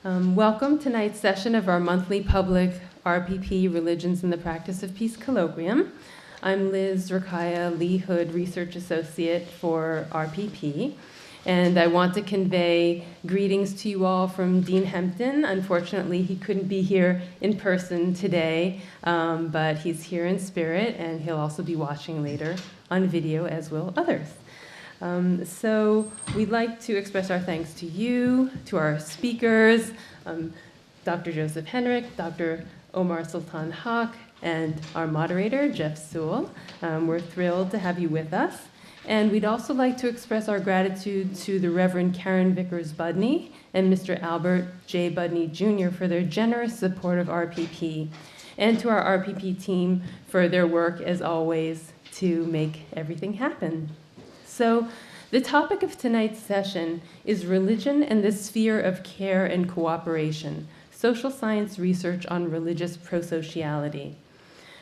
Welcome to tonight's session of our monthly public RPP Religions and the Practice of Peace colloquium. I'm Liz Rakaya Lee Hood, Research Associate for RPP, and I want to convey greetings to you all from Dean Hempton. Unfortunately, he couldn't be here in person today, but he's here in spirit, and he'll also be watching later on video, as will others. So we'd like to express our thanks to you, to our speakers, Dr. Joseph Henrich, Dr. Omar Sultan Haque, and our moderator, Jeff Seul. We're thrilled to have you with us. And we'd also like to express our gratitude to the Reverend Karen Vickers-Budney and Mr. Albert J. Budney Jr. for their generous support of RPP, and to our RPP team for their work, as always, to make everything happen. So the topic of tonight's session is religion and the sphere of care and cooperation, social science research on religious pro-sociality.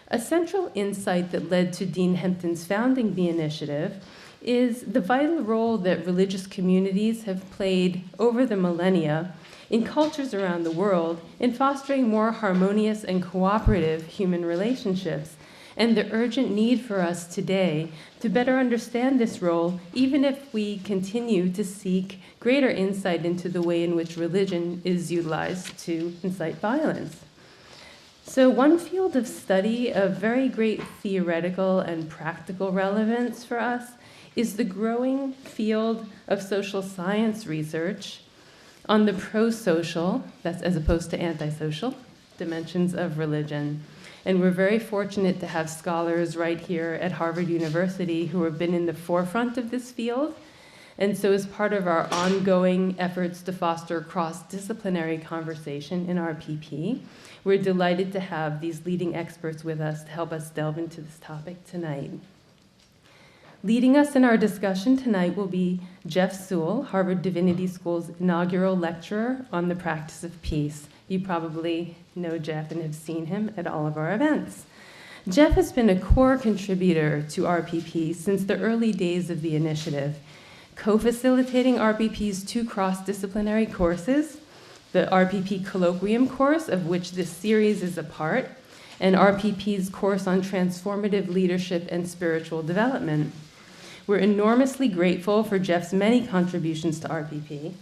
A central insight that led to Dean Hempton's founding the initiative is the vital role that religious communities have played over the millennia in cultures around the world in fostering more harmonious and cooperative human relationships, and the urgent need for us today to better understand this role, even if we continue to seek greater insight into the way in which religion is utilized to incite violence. So one field of study of very great theoretical and practical relevance for us is the growing field of social science research on the pro-social, that's as opposed to antisocial, dimensions of religion. And we're very fortunate to have scholars right here at Harvard University who have been in the forefront of this field. And so as part of our ongoing efforts to foster cross-disciplinary conversation in RPP, we're delighted to have these leading experts with us to help us delve into this topic tonight. Leading us in our discussion tonight will be Jeff Seul, Harvard Divinity School's inaugural lecturer on the practice of peace. You probably know Jeff and have seen him at all of our events. Jeff has been a core contributor to RPP since the early days of the initiative, co-facilitating RPP's two cross-disciplinary courses, the RPP Colloquium course, of which this series is a part, and RPP's course on transformative leadership and spiritual development. We're enormously grateful for Jeff's many contributions to RPP,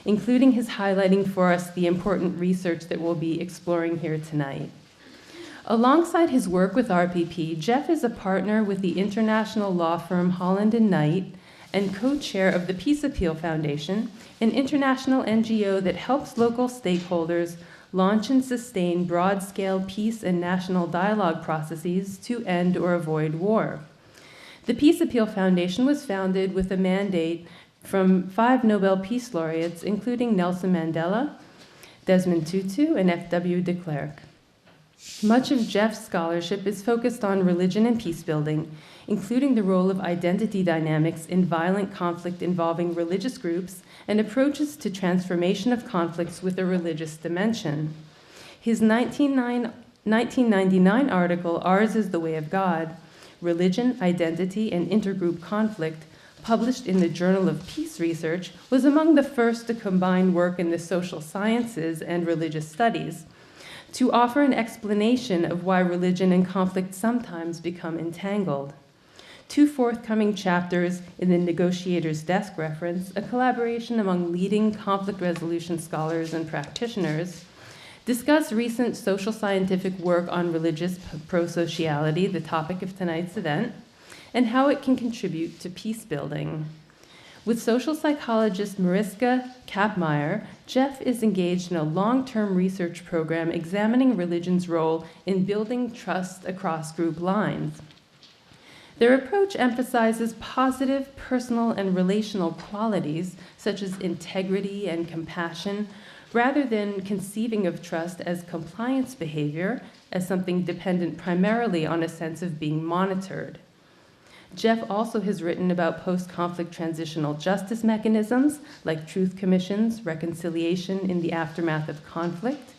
including his highlighting for us the important research that we'll be exploring here tonight. Alongside his work with RPP, Jeff is a partner with the international law firm Holland & Knight and co-chair of the Peace Appeal Foundation, an international NGO that helps local stakeholders launch and sustain broad-scale peace and national dialogue processes to end or avoid war. The Peace Appeal Foundation was founded with a mandate from 5 Nobel Peace Laureates, including Nelson Mandela, Desmond Tutu, and F.W. de Klerk. Much of Jeff's scholarship is focused on religion and peace building, including the role of identity dynamics in violent conflict involving religious groups and approaches to transformation of conflicts with a religious dimension. His 1999 article, Ours is the Way of God, Religion, Identity, and Intergroup Conflict, published in the Journal of Peace Research, was among the first to combine work in the social sciences and religious studies to offer an explanation of why religion and conflict sometimes become entangled. 2 forthcoming chapters in the Negotiator's Desk reference, a collaboration among leading conflict resolution scholars and practitioners, discuss recent social scientific work on religious pro-sociality, the topic of tonight's event, and how it can contribute to peace building. With social psychologist Mariska Kapmeier, Jeff is engaged in a long-term research program examining religion's role in building trust across group lines. Their approach emphasizes positive personal and relational qualities, such as integrity and compassion, rather than conceiving of trust as compliance behavior, as something dependent primarily on a sense of being monitored. Jeff also has written about post-conflict transitional justice mechanisms like truth commissions, reconciliation in the aftermath of conflict,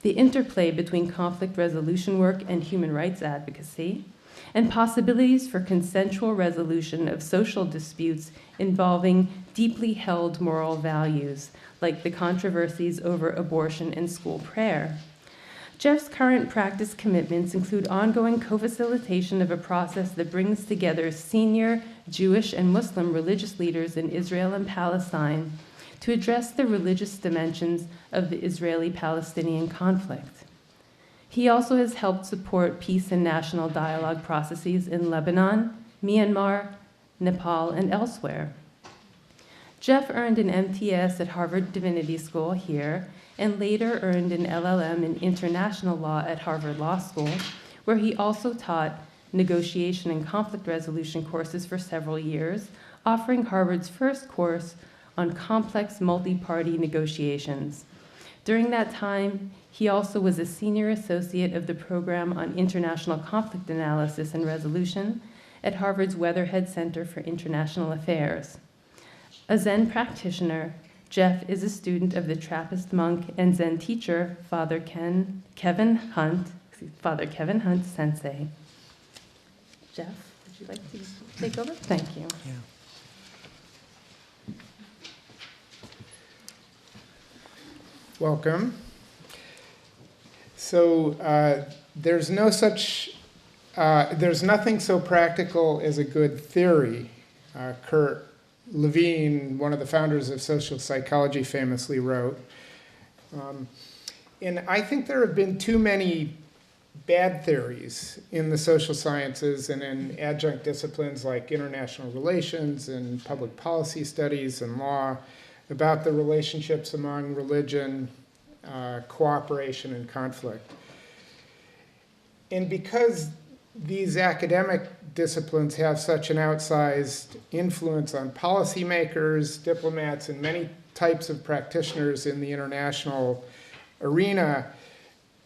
the interplay between conflict resolution work and human rights advocacy, and possibilities for consensual resolution of social disputes involving deeply held moral values, like the controversies over abortion and school prayer. Jeff's current practice commitments include ongoing co-facilitation of a process that brings together senior Jewish and Muslim religious leaders in Israel and Palestine to address the religious dimensions of the Israeli-Palestinian conflict. He also has helped support peace and national dialogue processes in Lebanon, Myanmar, Nepal, and elsewhere. Jeff earned an MTS at Harvard Divinity School here, and later earned an LLM in international law at Harvard Law School, where he also taught negotiation and conflict resolution courses for several years, offering Harvard's first course on complex multi-party negotiations. During that time, he also was a senior associate of the program on international conflict analysis and resolution at Harvard's Weatherhead Center for International Affairs. A Zen practitioner, Jeff is a student of the Trappist monk and Zen teacher, Father Kevin Hunt Sensei. Jeff, would you like to take over? Thank you. Yeah. Welcome. So there's nothing so practical as a good theory. Kurt Levine, one of the founders of social psychology, famously wrote. And I think there have been too many bad theories in the social sciences and in adjunct disciplines like international relations and public policy studies and law about the relationships among religion, cooperation, and conflict. And because these academic disciplines have such an outsized influence on policymakers, diplomats, and many types of practitioners in the international arena,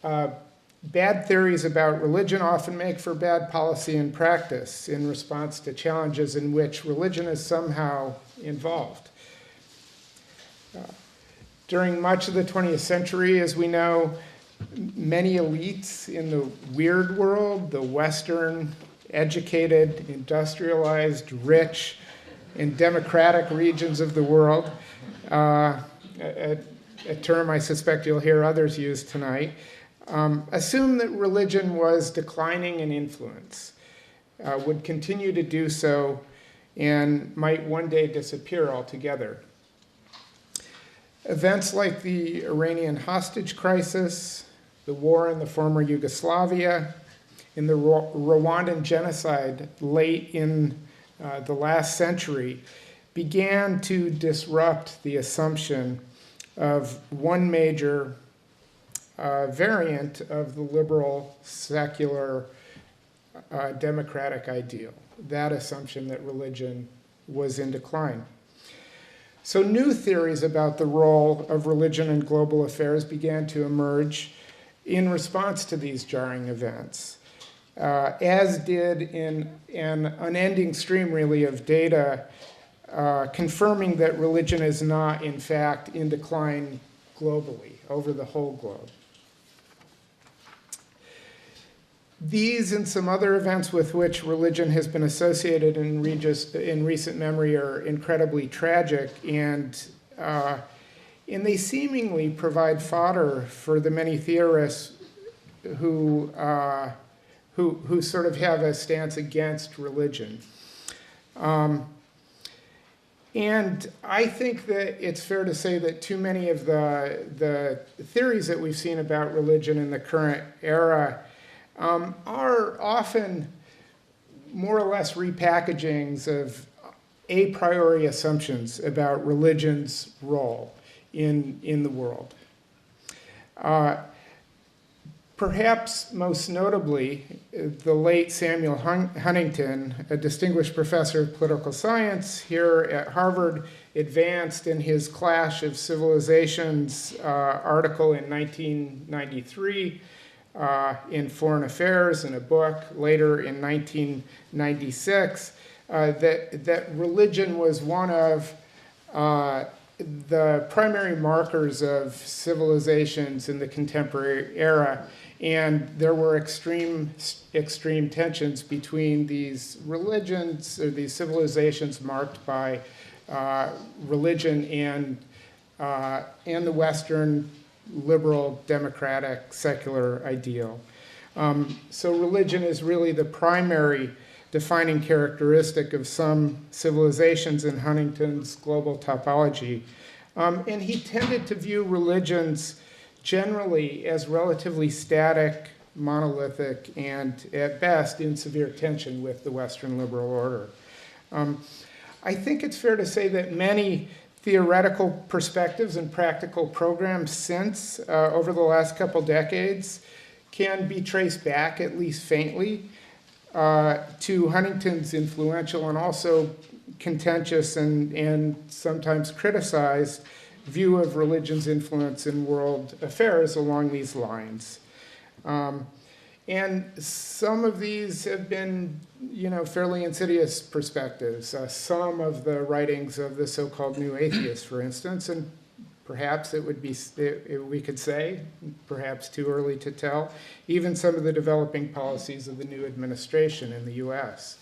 bad theories about religion often make for bad policy and practice in response to challenges in which religion is somehow involved. During much of the 20th century, as we know, many elites in the weird world, the Western, educated, industrialized, rich, and democratic regions of the world, a term I suspect you'll hear others use tonight, assumed that religion was declining in influence, would continue to do so, and might one day disappear altogether. Events like the Iranian hostage crisis, the war in the former Yugoslavia, and the Rwandan genocide late in the last century began to disrupt the assumption of one major variant of the liberal, secular, democratic ideal, that assumption that religion was in decline. So new theories about the role of religion in global affairs began to emerge in response to these jarring events, as did in an unending stream, really, of data confirming that religion is not, in fact, in decline globally, over the whole globe. These and some other events with which religion has been associated in recent memory are incredibly tragic, and they seemingly provide fodder for the many theorists who sort of have a stance against religion. And I think that it's fair to say that too many of the theories that we've seen about religion in the current era are often more or less repackagings of a priori assumptions about religion's role in the world. Perhaps most notably, the late Samuel Huntington, a distinguished professor of political science here at Harvard, advanced in his Clash of Civilizations article in 1993 in Foreign Affairs, in a book later in 1996, that religion was one of the primary markers of civilizations in the contemporary era, And there were extreme tensions between these religions, or these civilizations marked by religion and the Western liberal, democratic, secular ideal. So religion is really the primary defining characteristic of some civilizations in Huntington's global topology. And he tended to view religions generally as relatively static, monolithic, and at best in severe tension with the Western liberal order. I think it's fair to say that many theoretical perspectives and practical programs since, over the last couple decades, can be traced back, at least faintly, to Huntington's influential and also contentious and sometimes criticized view of religion's influence in world affairs along these lines. And some of these have been, fairly insidious perspectives. Some of the writings of the so-called new atheists, for instance, and perhaps we could say, perhaps too early to tell, even some of the developing policies of the new administration in the US.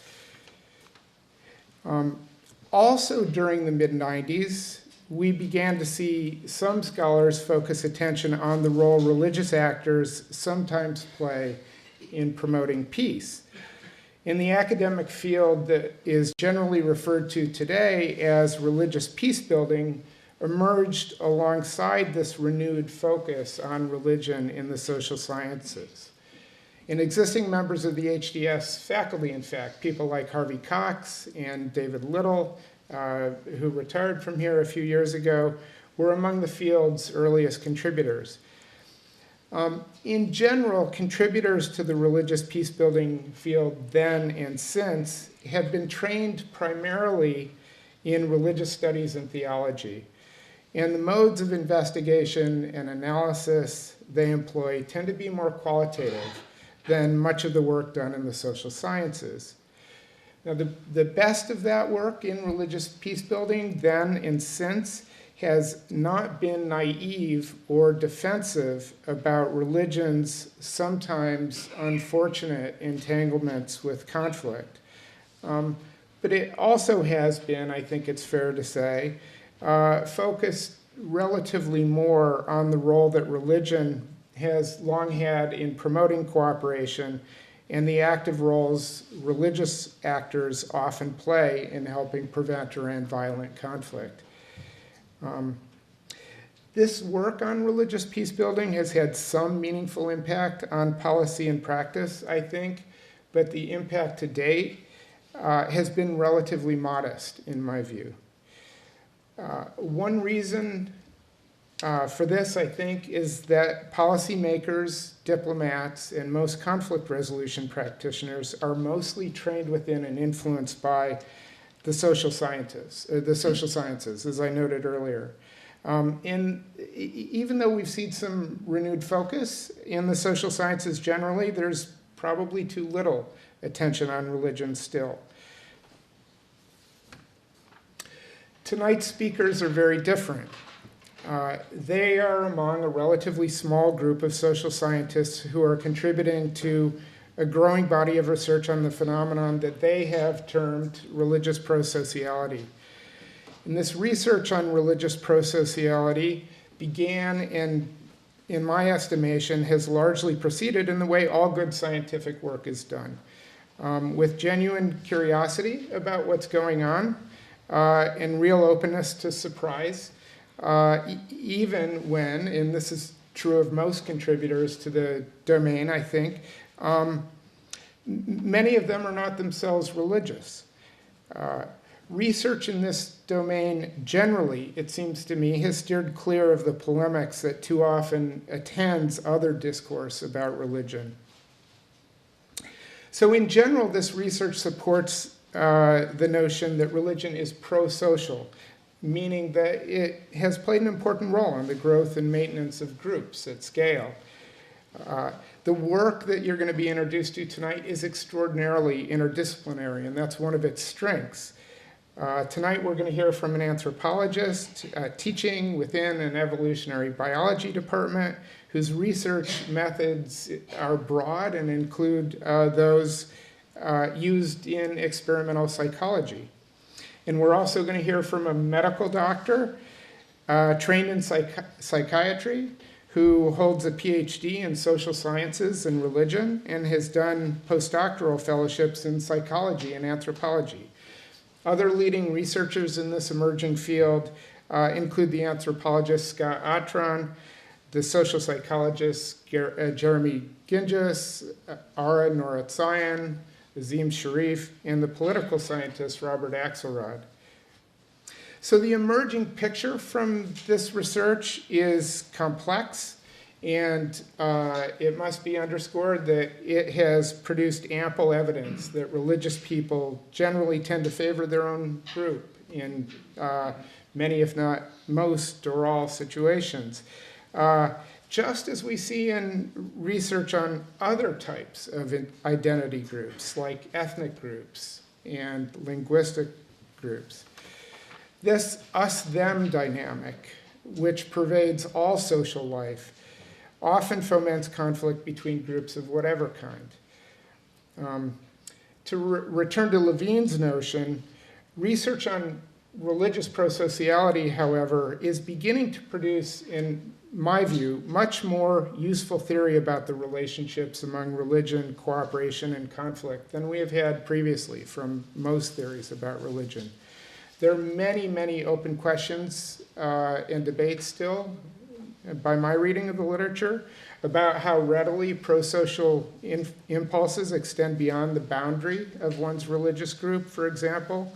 Also during the mid-90s, we began to see some scholars focus attention on the role religious actors sometimes play in promoting peace. In the academic field that is generally referred to today as religious peace building, emerged alongside this renewed focus on religion in the social sciences. And existing members of the HDS faculty, in fact, people like Harvey Cox and David Little, who retired from here a few years ago, were among the field's earliest contributors. In general, contributors to the religious peace-building field then and since have been trained primarily in religious studies and theology. And the modes of investigation and analysis they employ tend to be more qualitative than much of the work done in the social sciences. Now, the best of that work in religious peace building then and since has not been naive or defensive about religion's sometimes unfortunate entanglements with conflict. But it also has been, I think it's fair to say, focused relatively more on the role that religion has long had in promoting cooperation and the active roles religious actors often play in helping prevent or end violent conflict. This work on religious peace building has had some meaningful impact on policy and practice, I think, but the impact to date has been relatively modest, in my view. One reason for this, I think, is that policymakers, diplomats, and most conflict resolution practitioners are mostly trained within and influenced by the social sciences, as I noted earlier. And even though we've seen some renewed focus in the social sciences generally, there's probably too little attention on religion still. Tonight's speakers are very different. They are among a relatively small group of social scientists who are contributing to a growing body of research on the phenomenon that they have termed religious pro-sociality. And this research on religious pro-sociality began and, in my estimation, has largely proceeded in the way all good scientific work is done, with genuine curiosity about what's going on and real openness to surprise. Even when, and this is true of most contributors to the domain, I think, many of them are not themselves religious. Research in this domain generally, it seems to me, has steered clear of the polemics that too often attends other discourse about religion. So in general, this research supports the notion that religion is pro-social, meaning that it has played an important role in the growth and maintenance of groups at scale. The work that you're going to be introduced to tonight is extraordinarily interdisciplinary, and that's one of its strengths. Tonight we're going to hear from an anthropologist teaching within an evolutionary biology department whose research methods are broad and include those used in experimental psychology. And we're also going to hear from a medical doctor trained in psychiatry who holds a PhD in social sciences and religion and has done postdoctoral fellowships in psychology and anthropology. Other leading researchers in this emerging field include the anthropologist Scott Atran, the social psychologist Jeremy Ginges, Ara Noratsayan, Azim Sharif, and the political scientist Robert Axelrod. So the emerging picture from this research is complex, and it must be underscored that it has produced ample evidence that religious people generally tend to favor their own group in many, if not most or all situations. Just as we see in research on other types of identity groups, like ethnic groups and linguistic groups. This us-them dynamic, which pervades all social life, often foments conflict between groups of whatever kind. To return to Levine's notion, research on religious pro-sociality, however, is beginning to produce, in my view, much more useful theory about the relationships among religion, cooperation, and conflict than we have had previously from most theories about religion. There are many, many open questions and debates still, by my reading of the literature, about how readily pro-social impulses extend beyond the boundary of one's religious group, for example,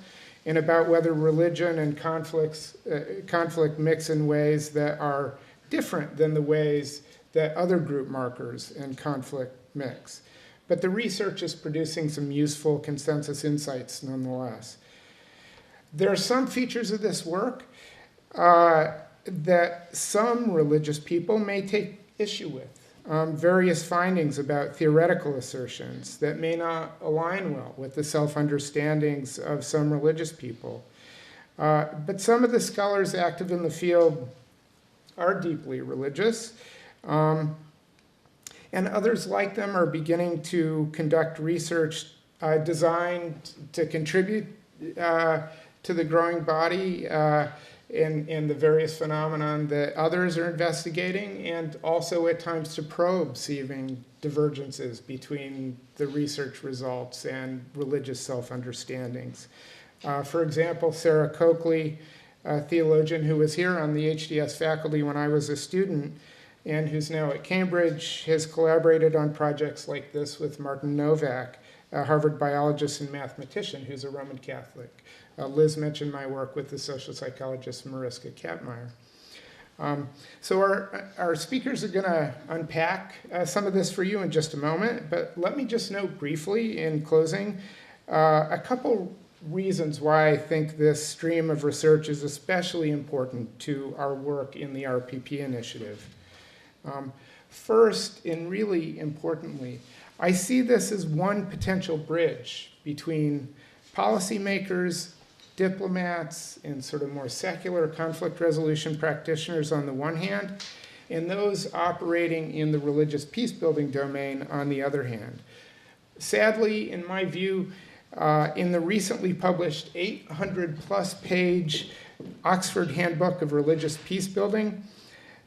and about whether religion and conflict mix in ways that are different than the ways that other group markers and conflict mix. But the research is producing some useful consensus insights nonetheless. There are some features of this work that some religious people may take issue with. Various findings about theoretical assertions that may not align well with the self-understandings of some religious people. But some of the scholars active in the field are deeply religious, and others like them are beginning to conduct research designed to contribute to the growing body in the various phenomenon that others are investigating, and also at times to probe seeming divergences between the research results and religious self-understandings. For example, Sarah Coakley, a theologian who was here on the HDS faculty when I was a student and who's now at Cambridge, has collaborated on projects like this with Martin Novak, a Harvard biologist and mathematician who's a Roman Catholic. Liz mentioned my work with the social psychologist Mariska Katmeyer. So our speakers are going to unpack some of this for you in just a moment, but let me just note briefly in closing a couple reasons why I think this stream of research is especially important to our work in the RPP initiative. First, and really importantly, I see this as one potential bridge between policymakers, diplomats, and sort of more secular conflict resolution practitioners on the one hand, and those operating in the religious peace-building domain on the other hand. Sadly, in my view, in the recently published 800-plus page Oxford Handbook of Religious Peacebuilding,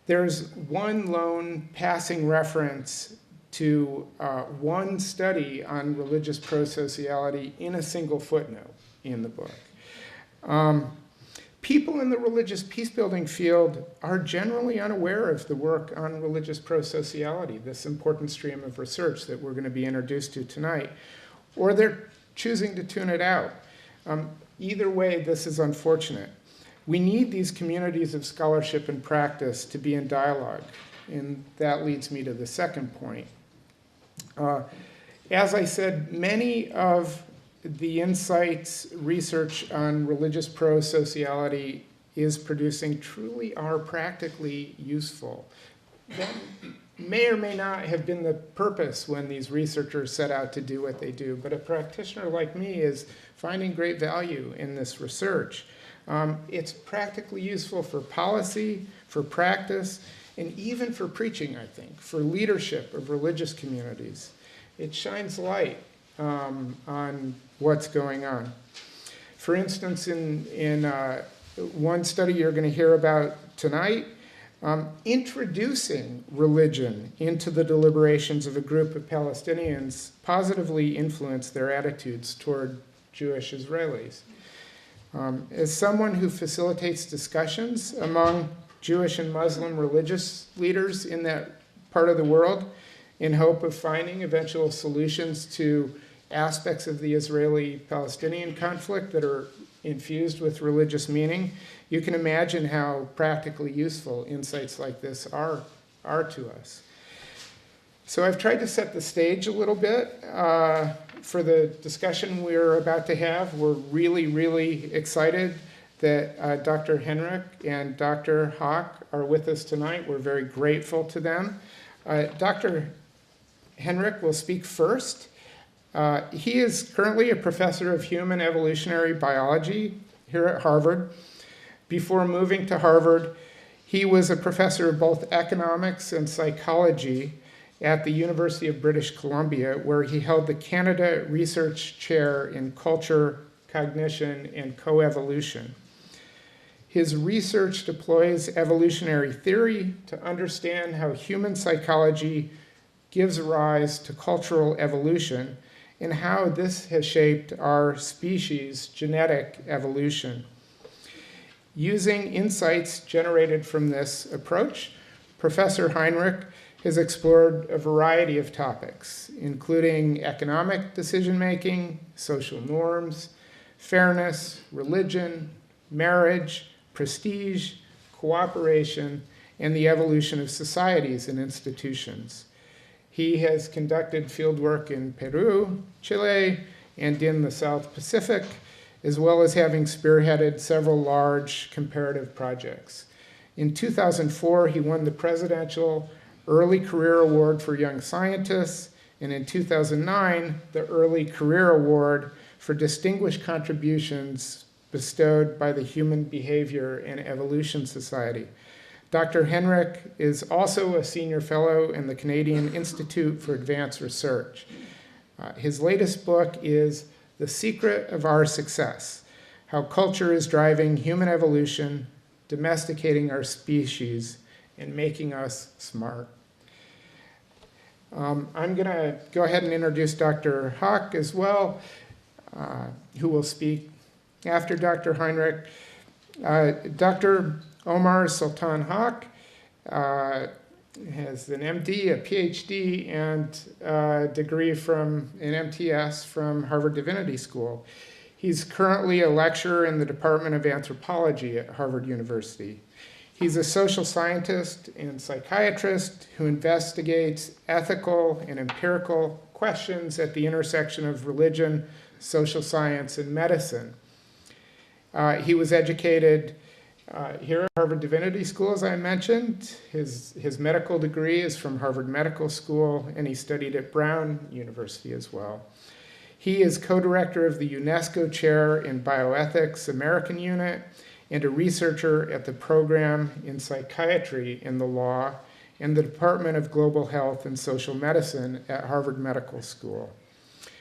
there's one lone passing reference to one study on religious pro-sociality in a single footnote in the book. People in the religious peace-building field are generally unaware of the work on religious pro-sociality, this important stream of research that we're going to be introduced to tonight, or they're choosing to tune it out. Either way, this is unfortunate. We need these communities of scholarship and practice to be in dialogue, and that leads me to the second point. As I said, many of the insights research on religious pro-sociality is producing truly are practically useful. That may or may not have been the purpose when these researchers set out to do what they do, but a practitioner like me is finding great value in this research. It's practically useful for policy, for practice, and even for preaching, I think, for leadership of religious communities. It shines light on what's going on. For instance, in one study you're going to hear about tonight, introducing religion into the deliberations of a group of Palestinians positively influenced their attitudes toward Jewish Israelis. As someone who facilitates discussions among Jewish and Muslim religious leaders in that part of the world in hope of finding eventual solutions to aspects of the Israeli-Palestinian conflict that are infused with religious meaning, you can imagine how practically useful insights like this are to us. So I've tried to set the stage a little bit for the discussion we're about to have. We're really, really excited that Dr. Henrich and Dr. Haque are with us tonight. We're very grateful to them. Dr. Henrich will speak first. He is currently a professor of human evolutionary biology here at Harvard. Before moving to Harvard, he was a professor of both economics and psychology at the University of British Columbia, where he held the Canada Research Chair in Culture, Cognition, and Coevolution. His research deploys evolutionary theory to understand how human psychology gives rise to cultural evolution and how this has shaped our species' genetic evolution. Using insights generated from this approach, Professor Henrich has explored a variety of topics, including economic decision-making, social norms, fairness, religion, marriage, prestige, cooperation, and the evolution of societies and institutions. He has conducted fieldwork in Peru, Chile, and in the South Pacific, as well as having spearheaded several large comparative projects. In 2004, he won the Presidential Early Career Award for Young Scientists, and in 2009, the Early Career Award for Distinguished Contributions bestowed by the Human Behavior and Evolution Society. Dr. Henrich is also a senior fellow in the Canadian Institute for Advanced Research. His latest book is The Secret of Our Success: How Culture is Driving Human Evolution, Domesticating Our Species, and Making Us Smart. I'm going to go ahead and introduce Dr. Haque as well, who will speak after Dr. Henrich. Dr. Omar Sultan Haque has an MD, a PhD, and a degree from an MTS from Harvard Divinity School. He's currently a lecturer in the Department of Anthropology at Harvard University. He's a social scientist and psychiatrist who investigates ethical and empirical questions at the intersection of religion, social science, and medicine. He was educated here at Harvard Divinity School, as I mentioned. His medical degree is from Harvard Medical School, and he studied at Brown University as well. He is co-director of the UNESCO Chair in Bioethics American Unit and a researcher at the program in Psychiatry in the Law and the Department of Global Health and Social Medicine at Harvard Medical School.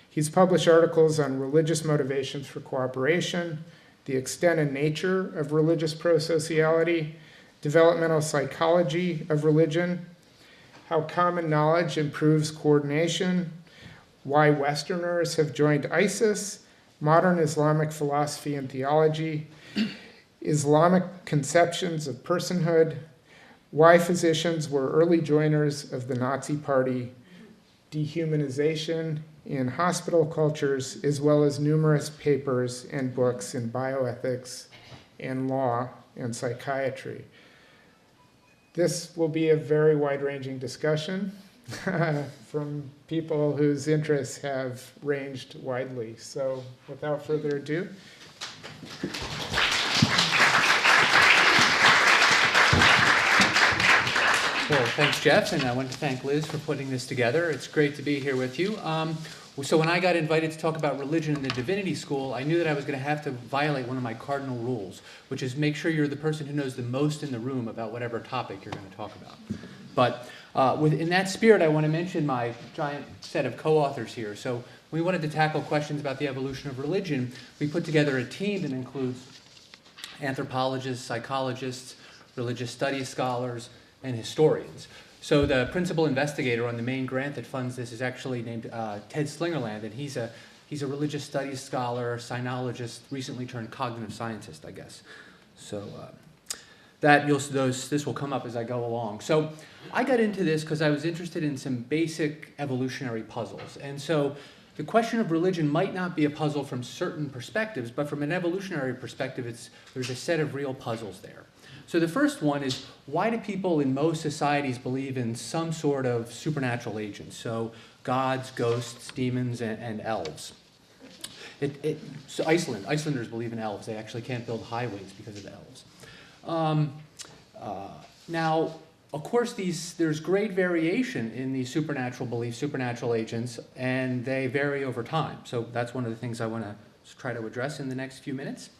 He's published articles on religious motivations for cooperation, the extent and nature of religious pro-sociality, developmental psychology of religion, how common knowledge improves coordination, why Westerners have joined ISIS, modern Islamic philosophy and theology, Islamic conceptions of personhood, why physicians were early joiners of the Nazi Party, dehumanization in hospital cultures, as well as numerous papers and books in bioethics and law and psychiatry. This will be a very wide-ranging discussion from people whose interests have ranged widely. So without further ado. Well, thanks, Jeff, and I want to thank Liz for putting this together. It's great to be here with you. So when I got invited to talk about religion in the Divinity School, I knew that I was going to have to violate one of my cardinal rules, which is make sure you're the person who knows the most in the room about whatever topic you're going to talk about. But in that spirit, I want to mention my giant set of co-authors here. So we wanted to tackle questions about the evolution of religion. We put together a team that includes anthropologists, psychologists, religious studies scholars, and historians. So the principal investigator on the main grant that funds this is actually named Ted Slingerland, and he's a religious studies scholar, sinologist, recently turned cognitive scientist, I guess. So this will come up as I go along. So I got into this because I was interested in some basic evolutionary puzzles. And so the question of religion might not be a puzzle from certain perspectives, but from an evolutionary perspective, there's a set of real puzzles there. So the first one is, why do people in most societies believe in some sort of supernatural agents? So gods, ghosts, demons, and elves. So Icelanders believe in elves. They actually can't build highways because of the elves. Now, of course, there's great variation in these supernatural beliefs, supernatural agents, and they vary over time. So that's one of the things I want to try to address in the next few minutes.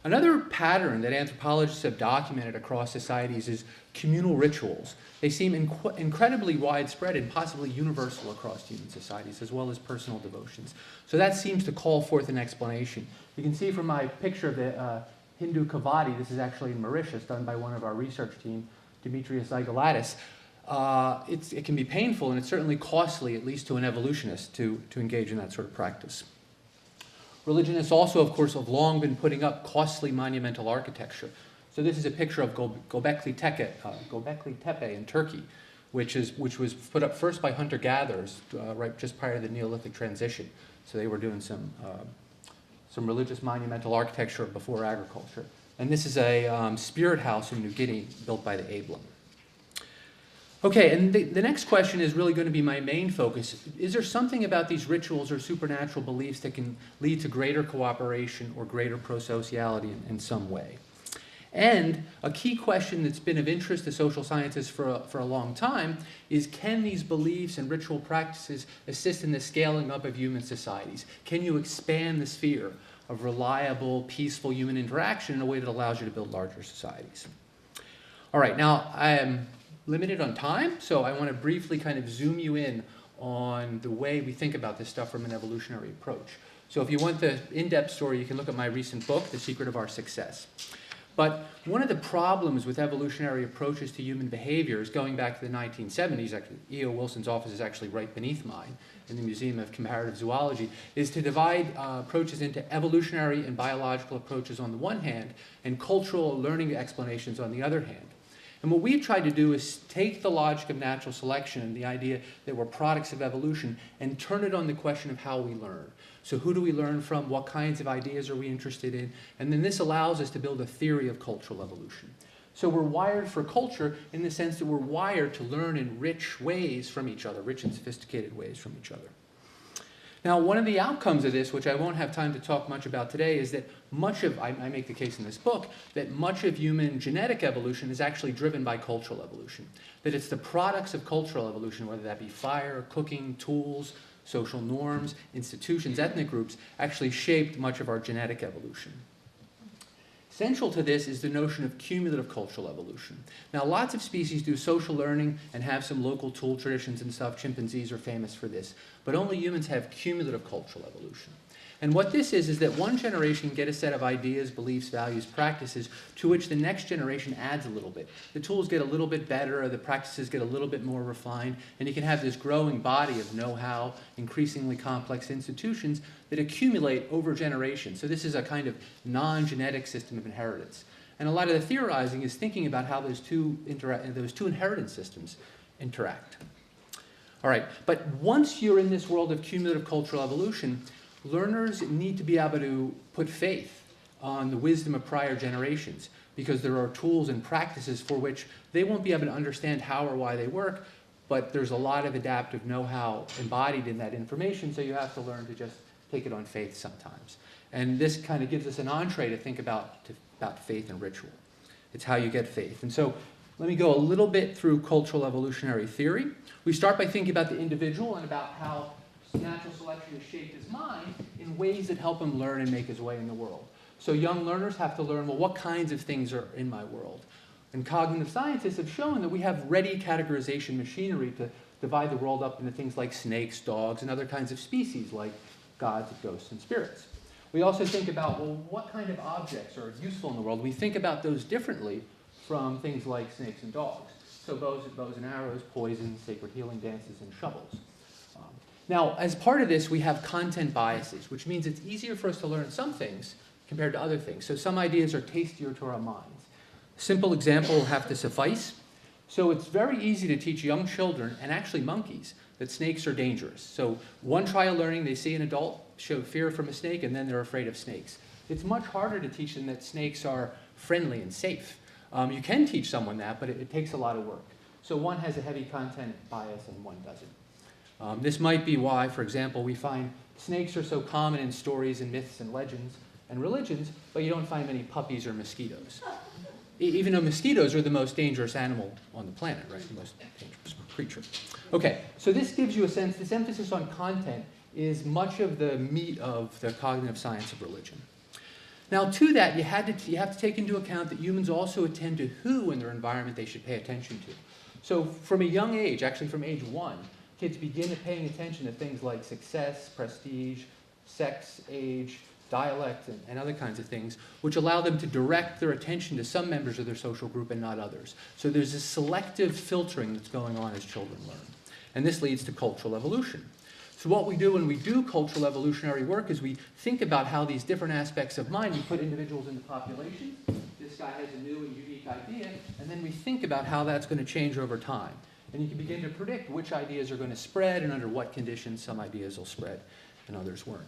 Another pattern that anthropologists have documented across societies is communal rituals. They seem incredibly widespread and possibly universal across human societies, as well as personal devotions. So that seems to call forth an explanation. You can see from my picture of the Hindu Kavadi, this is actually in Mauritius, done by one of our research team, Demetrius Zygoulatis. It can be painful, and it's certainly costly, at least to an evolutionist, to engage in that sort of practice. Religionists also, of course, have long been putting up costly monumental architecture. So this is a picture of Göbekli Tepe in Turkey, which was put up first by hunter-gatherers right just prior to the Neolithic transition. So they were doing some religious monumental architecture before agriculture. And this is a spirit house in New Guinea built by the Ablam. Okay, and the next question is really going to be my main focus. Is there something about these rituals or supernatural beliefs that can lead to greater cooperation or greater pro-sociality in some way? And a key question that's been of interest to social scientists for a long time is, can these beliefs and ritual practices assist in the scaling up of human societies? Can you expand the sphere of reliable, peaceful human interaction in a way that allows you to build larger societies? All right, now I am limited on time, so I want to briefly kind of zoom you in on the way we think about this stuff from an evolutionary approach. So if you want the in-depth story, you can look at my recent book, The Secret of Our Success. But one of the problems with evolutionary approaches to human behavior is going back to the 1970s, actually, E.O. Wilson's office is actually right beneath mine in the Museum of Comparative Zoology, is to divide approaches into evolutionary and biological approaches on the one hand, and cultural learning explanations on the other hand. And what we've tried to do is take the logic of natural selection and the idea that we're products of evolution and turn it on the question of how we learn. So who do we learn from? What kinds of ideas are we interested in? And then this allows us to build a theory of cultural evolution. So we're wired for culture in the sense that we're wired to learn in rich ways from each other, rich and sophisticated ways from each other. Now, one of the outcomes of this, which I won't have time to talk much about today, is that I make the case in this book, that much of human genetic evolution is actually driven by cultural evolution. That it's the products of cultural evolution, whether that be fire, cooking, tools, social norms, institutions, ethnic groups, actually shaped much of our genetic evolution. Central to this is the notion of cumulative cultural evolution. Now, lots of species do social learning and have some local tool traditions and stuff. Chimpanzees are famous for this. But only humans have cumulative cultural evolution. And what this is that one generation can get a set of ideas, beliefs, values, practices to which the next generation adds a little bit. The tools get a little bit better, the practices get a little bit more refined, and you can have this growing body of know-how, increasingly complex institutions that accumulate over generations. So this is a kind of non-genetic system of inheritance. And a lot of the theorizing is thinking about how those two inheritance systems interact. All right, but once you're in this world of cumulative cultural evolution, learners need to be able to put faith on the wisdom of prior generations, because there are tools and practices for which they won't be able to understand how or why they work, but there's a lot of adaptive know-how embodied in that information, so you have to learn to just take it on faith sometimes. And this kind of gives us an entree to think about faith and ritual. It's how you get faith. And so let me go a little bit through cultural evolutionary theory. We start by thinking about the individual and about how natural selection has shaped his mind in ways that help him learn and make his way in the world. So young learners have to learn, well, what kinds of things are in my world? And cognitive scientists have shown that we have ready categorization machinery to divide the world up into things like snakes, dogs, and other kinds of species like gods, ghosts, and spirits. We also think about, well, what kind of objects are useful in the world? We think about those differently from things like snakes and dogs. So bows and arrows, poison, sacred healing dances, and shovels. Now, as part of this, we have content biases, which means it's easier for us to learn some things compared to other things. So some ideas are tastier to our minds. Simple example will have to suffice. So it's very easy to teach young children, and actually monkeys, that snakes are dangerous. So one trial learning, they see an adult show fear from a snake, and then they're afraid of snakes. It's much harder to teach them that snakes are friendly and safe. You can teach someone that, but it takes a lot of work. So one has a heavy content bias and one doesn't. This might be why, for example, we find snakes are so common in stories and myths and legends and religions, but you don't find many puppies or mosquitoes. Even though mosquitoes are the most dangerous animal on the planet, right? The most dangerous creature. Okay, so this gives you a sense, this emphasis on content is much of the meat of the cognitive science of religion. Now, to that, you have to take into account that humans also attend to who in their environment they should pay attention to. So from a young age, actually from age 1, kids begin paying attention to things like success, prestige, sex, age, dialect, and other kinds of things, which allow them to direct their attention to some members of their social group and not others. So there's a selective filtering that's going on as children learn. And this leads to cultural evolution. So what we do when we do cultural evolutionary work is we think about how these different aspects of mind, we put individuals in the population, this guy has a new and unique idea, and then we think about how that's going to change over time. And you can begin to predict which ideas are going to spread and under what conditions some ideas will spread and others won't.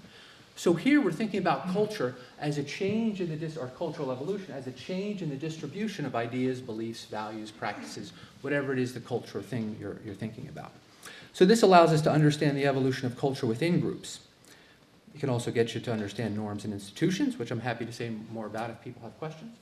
So here we're thinking about culture as a change in or cultural evolution as a change in the distribution of ideas, beliefs, values, practices, whatever it is the cultural thing you're thinking about. So this allows us to understand the evolution of culture within groups. It can also get you to understand norms and institutions, which I'm happy to say more about if people have questions.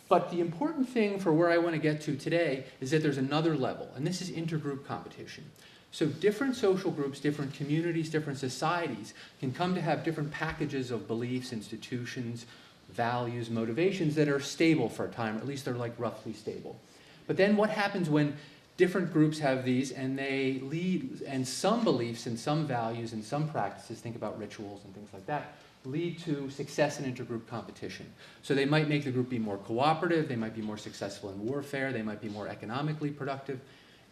But the important thing for where I want to get to today is that there's another level, and this is intergroup competition. So different social groups, different communities, different societies can come to have different packages of beliefs, institutions, values, motivations that are stable for a time, or at least they're like roughly stable. But then what happens when different groups have these and they lead, and some beliefs and some values and some practices, think about rituals and things like that, lead to success in intergroup competition. So they might make the group be more cooperative, they might be more successful in warfare, they might be more economically productive.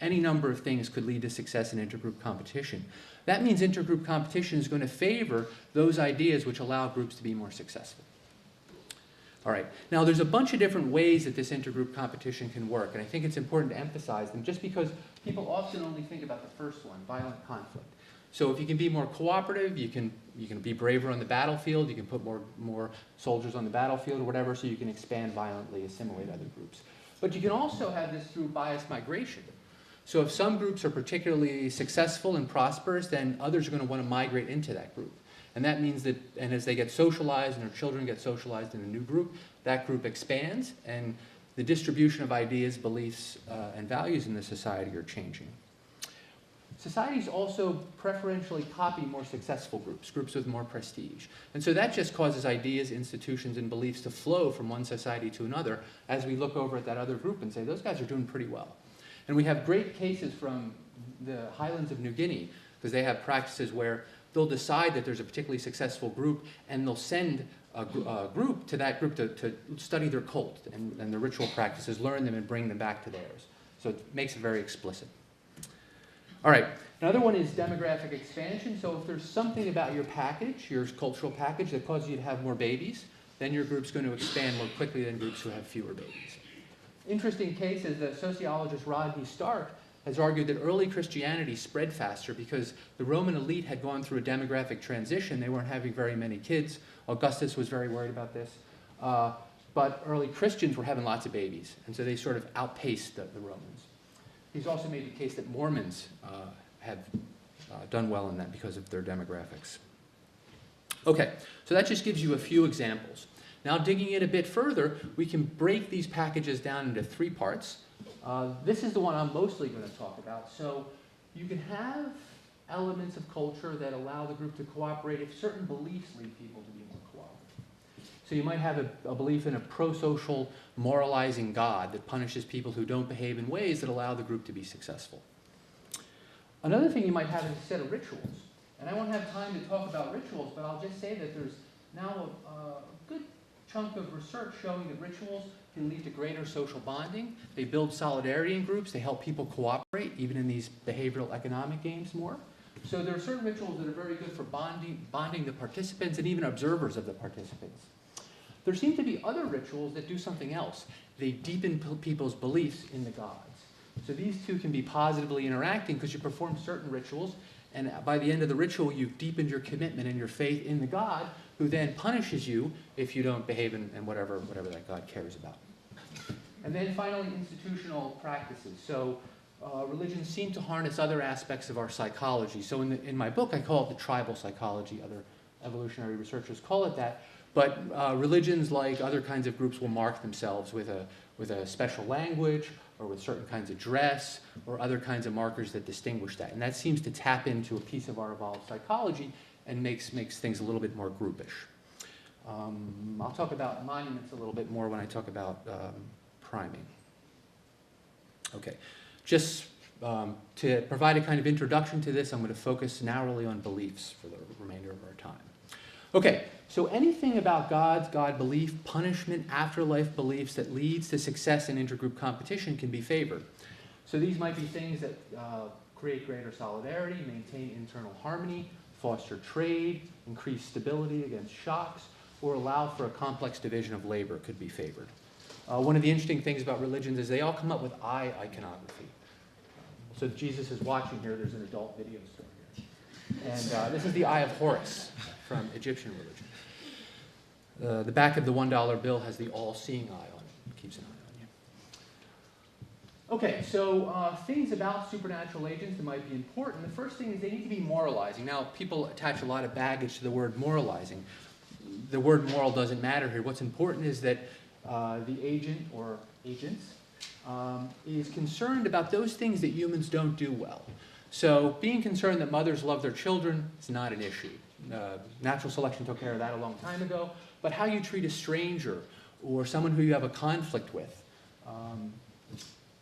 Any number of things could lead to success in intergroup competition. That means intergroup competition is going to favor those ideas which allow groups to be more successful. All right, now there's a bunch of different ways that this intergroup competition can work, and I think it's important to emphasize them just because people often only think about the first one, violent conflict. So if you can be more cooperative, you can be braver on the battlefield, you can put more soldiers on the battlefield or whatever, so you can expand violently, assimilate other groups. But you can also have this through biased migration. So if some groups are particularly successful and prosperous, then others are going to want to migrate into that group. And that means that, and as they get socialized and their children get socialized in a new group, that group expands and the distribution of ideas, beliefs, and values in the society are changing. Societies also preferentially copy more successful groups, groups with more prestige. And so that just causes ideas, institutions, and beliefs to flow from one society to another as we look over at that other group and say, those guys are doing pretty well. And we have great cases from the highlands of New Guinea, because they have practices where they'll decide that there's a particularly successful group, and they'll send a group to that group to study their cult and their ritual practices, learn them, and bring them back to theirs. So it makes it very explicit. All right, another one is demographic expansion. So if there's something about your package, your cultural package, that causes you to have more babies, then your group's going to expand more quickly than groups who have fewer babies. Interesting case is the sociologist Rodney Stark has argued that early Christianity spread faster because the Roman elite had gone through a demographic transition. They weren't having very many kids. Augustus was very worried about this. But early Christians were having lots of babies, and so they sort of outpaced the Romans. He's also made the case that Mormons have done well in that because of their demographics. Okay, so that just gives you a few examples. Now, digging in a bit further, we can break these packages down into 3 parts. This is the one I'm mostly going to talk about. So you can have elements of culture that allow the group to cooperate if certain beliefs lead people to be more cooperative. So you might have a belief in a pro-social moralizing God that punishes people who don't behave in ways that allow the group to be successful. Another thing you might have is a set of rituals. And I won't have time to talk about rituals, but I'll just say that there's now a good chunk of research showing that rituals can lead to greater social bonding. They build solidarity in groups. They help people cooperate, even in these behavioral economic games more. So there are certain rituals that are very good for bonding the participants and even observers of the participants. There seem to be other rituals that do something else. They deepen people's beliefs in the gods. So these two can be positively interacting because you perform certain rituals, and by the end of the ritual, you've deepened your commitment and your faith in the god, who then punishes you if you don't behave in whatever that god cares about. And then finally, institutional practices. So religions seem to harness other aspects of our psychology. So in my book, I call it the tribal psychology. Other evolutionary researchers call it that. But religions, like other kinds of groups, will mark themselves with a special language, or with certain kinds of dress, or other kinds of markers that distinguish that. And that seems to tap into a piece of our evolved psychology and makes things a little bit more groupish. I'll talk about monuments a little bit more when I talk about priming. Okay, just to provide a kind of introduction to this, I'm going to focus narrowly on beliefs for the remainder of our time. Okay, so anything about gods, God belief, punishment, afterlife beliefs that leads to success in intergroup competition can be favored. So these might be things that create greater solidarity, maintain internal harmony, foster trade, increase stability against shocks, or allow for a complex division of labor could be favored. One of the interesting things about religions is they all come up with eye iconography. So Jesus is watching here. There's an adult video store here. And this is the Eye of Horus from Egyptian religion. The back of the $1 bill has the all-seeing eye on it. It keeps an eye on you. Okay, so things about supernatural agents that might be important. The first thing is they need to be moralizing. Now, people attach a lot of baggage to the word moralizing. The word moral doesn't matter here. What's important is that the agent or agents is concerned about those things that humans don't do well. So being concerned that mothers love their children is not an issue. Natural selection took care of that a long time ago. But how you treat a stranger or someone who you have a conflict with,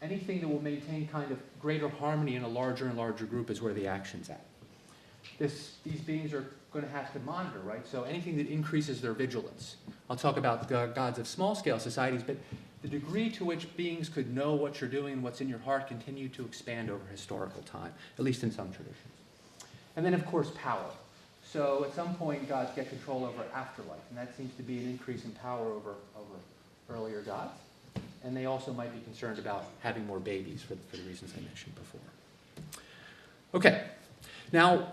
anything that will maintain kind of greater harmony in a larger and larger group is where the action's at. These beings are going to have to monitor, right? So anything that increases their vigilance. I'll talk about the gods of small-scale societies, but the degree to which beings could know what you're doing and what's in your heart continue to expand over historical time, at least in some traditions. And then, of course, power. So at some point, gods get control over afterlife, and that seems to be an increase in power over earlier gods. And they also might be concerned about having more babies for the reasons I mentioned before. Okay, now,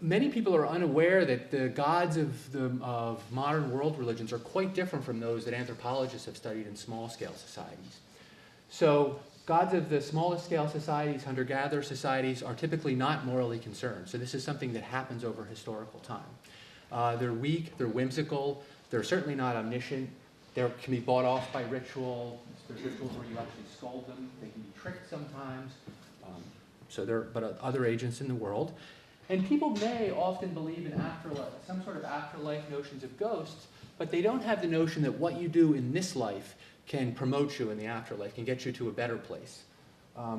many people are unaware that the gods of modern world religions are quite different from those that anthropologists have studied in small-scale societies. So gods of the smallest scale societies, hunter-gatherer societies, are typically not morally concerned. So this is something that happens over historical time. They're weak, they're whimsical, they're certainly not omniscient. They can be bought off by ritual. There's rituals where you actually scold them. They can be tricked sometimes. But other agents in the world. And people may often believe in afterlife, some sort of afterlife notions of ghosts, but they don't have the notion that what you do in this life can promote you in the afterlife, can get you to a better place.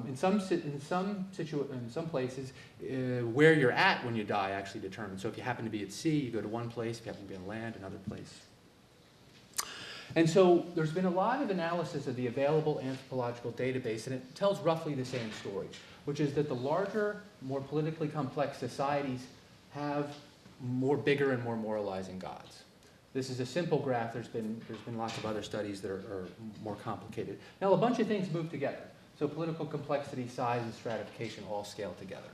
In some places, where you're at when you die actually determines. So if you happen to be at sea, you go to one place. If you happen to be on land, another place. And so there's been a lot of analysis of the available anthropological database, and it tells roughly the same story, which is that the larger, more politically complex societies have bigger and more moralizing gods. This is a simple graph. There's been lots of other studies that are more complicated. Now, a bunch of things move together. So political complexity, size, and stratification all scale together.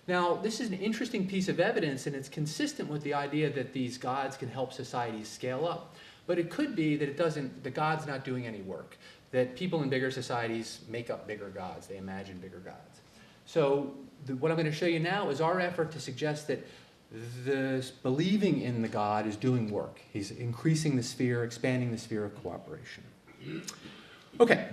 Now, this is an interesting piece of evidence, and it's consistent with the idea that these gods can help societies scale up. But it could be that the god's not doing any work, that people in bigger societies make up bigger gods, they imagine bigger gods. So what I'm going to show you now is our effort to suggest that this believing in the god is doing work. He's increasing the sphere, expanding the sphere of cooperation. Okay,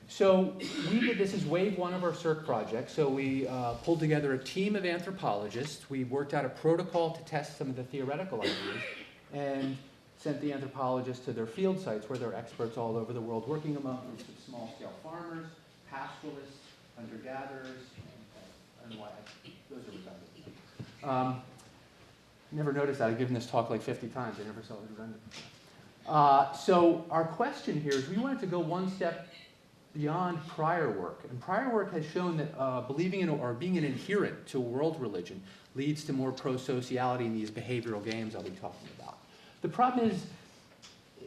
So we did, this is wave one of our CERC project. So we pulled together a team of anthropologists. We worked out a protocol to test some of the theoretical ideas and sent the anthropologists to their field sites where there are experts all over the world working among groups of small-scale farmers, pastoralists, hunter-gatherers, and what? Those are redundant. Never noticed that. I've given this talk like 50 times. I never saw it redundant. So our question here is we wanted to go one step beyond prior work. And prior work has shown that believing in or being an adherent to a world religion leads to more pro-sociality in these behavioral games I'll be talking about. The problem is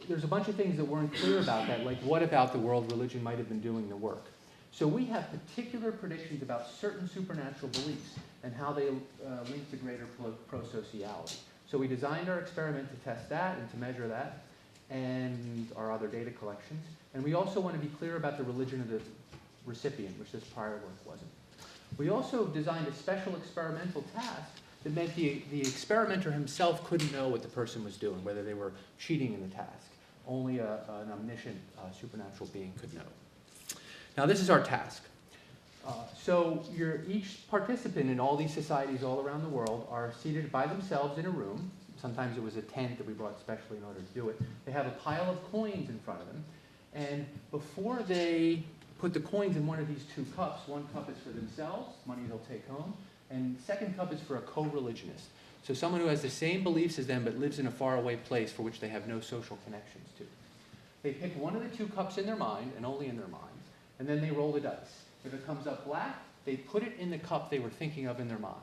there's a bunch of things that weren't clear about that, like what about the world religion might have been doing the work. So we have particular predictions about certain supernatural beliefs and how they link to greater pro-sociality. So we designed our experiment to test that and to measure that, and our other data collections. And we also want to be clear about the religion of the recipient, which this prior work wasn't. We also designed a special experimental task that meant the experimenter himself couldn't know what the person was doing, whether they were cheating in the task. Only an omniscient supernatural being could know. Now this is our task. So each participant in all these societies all around the world are seated by themselves in a room. Sometimes it was a tent that we brought specially in order to do it. They have a pile of coins in front of them. And before they put the coins in one of these two cups, one cup is for themselves, money they'll take home, and the second cup is for a co-religionist. So someone who has the same beliefs as them but lives in a faraway place for which they have no social connections to. They pick one of the two cups in their mind, and only in their mind, and then they roll the dice. If it comes up black, they put it in the cup they were thinking of in their mind.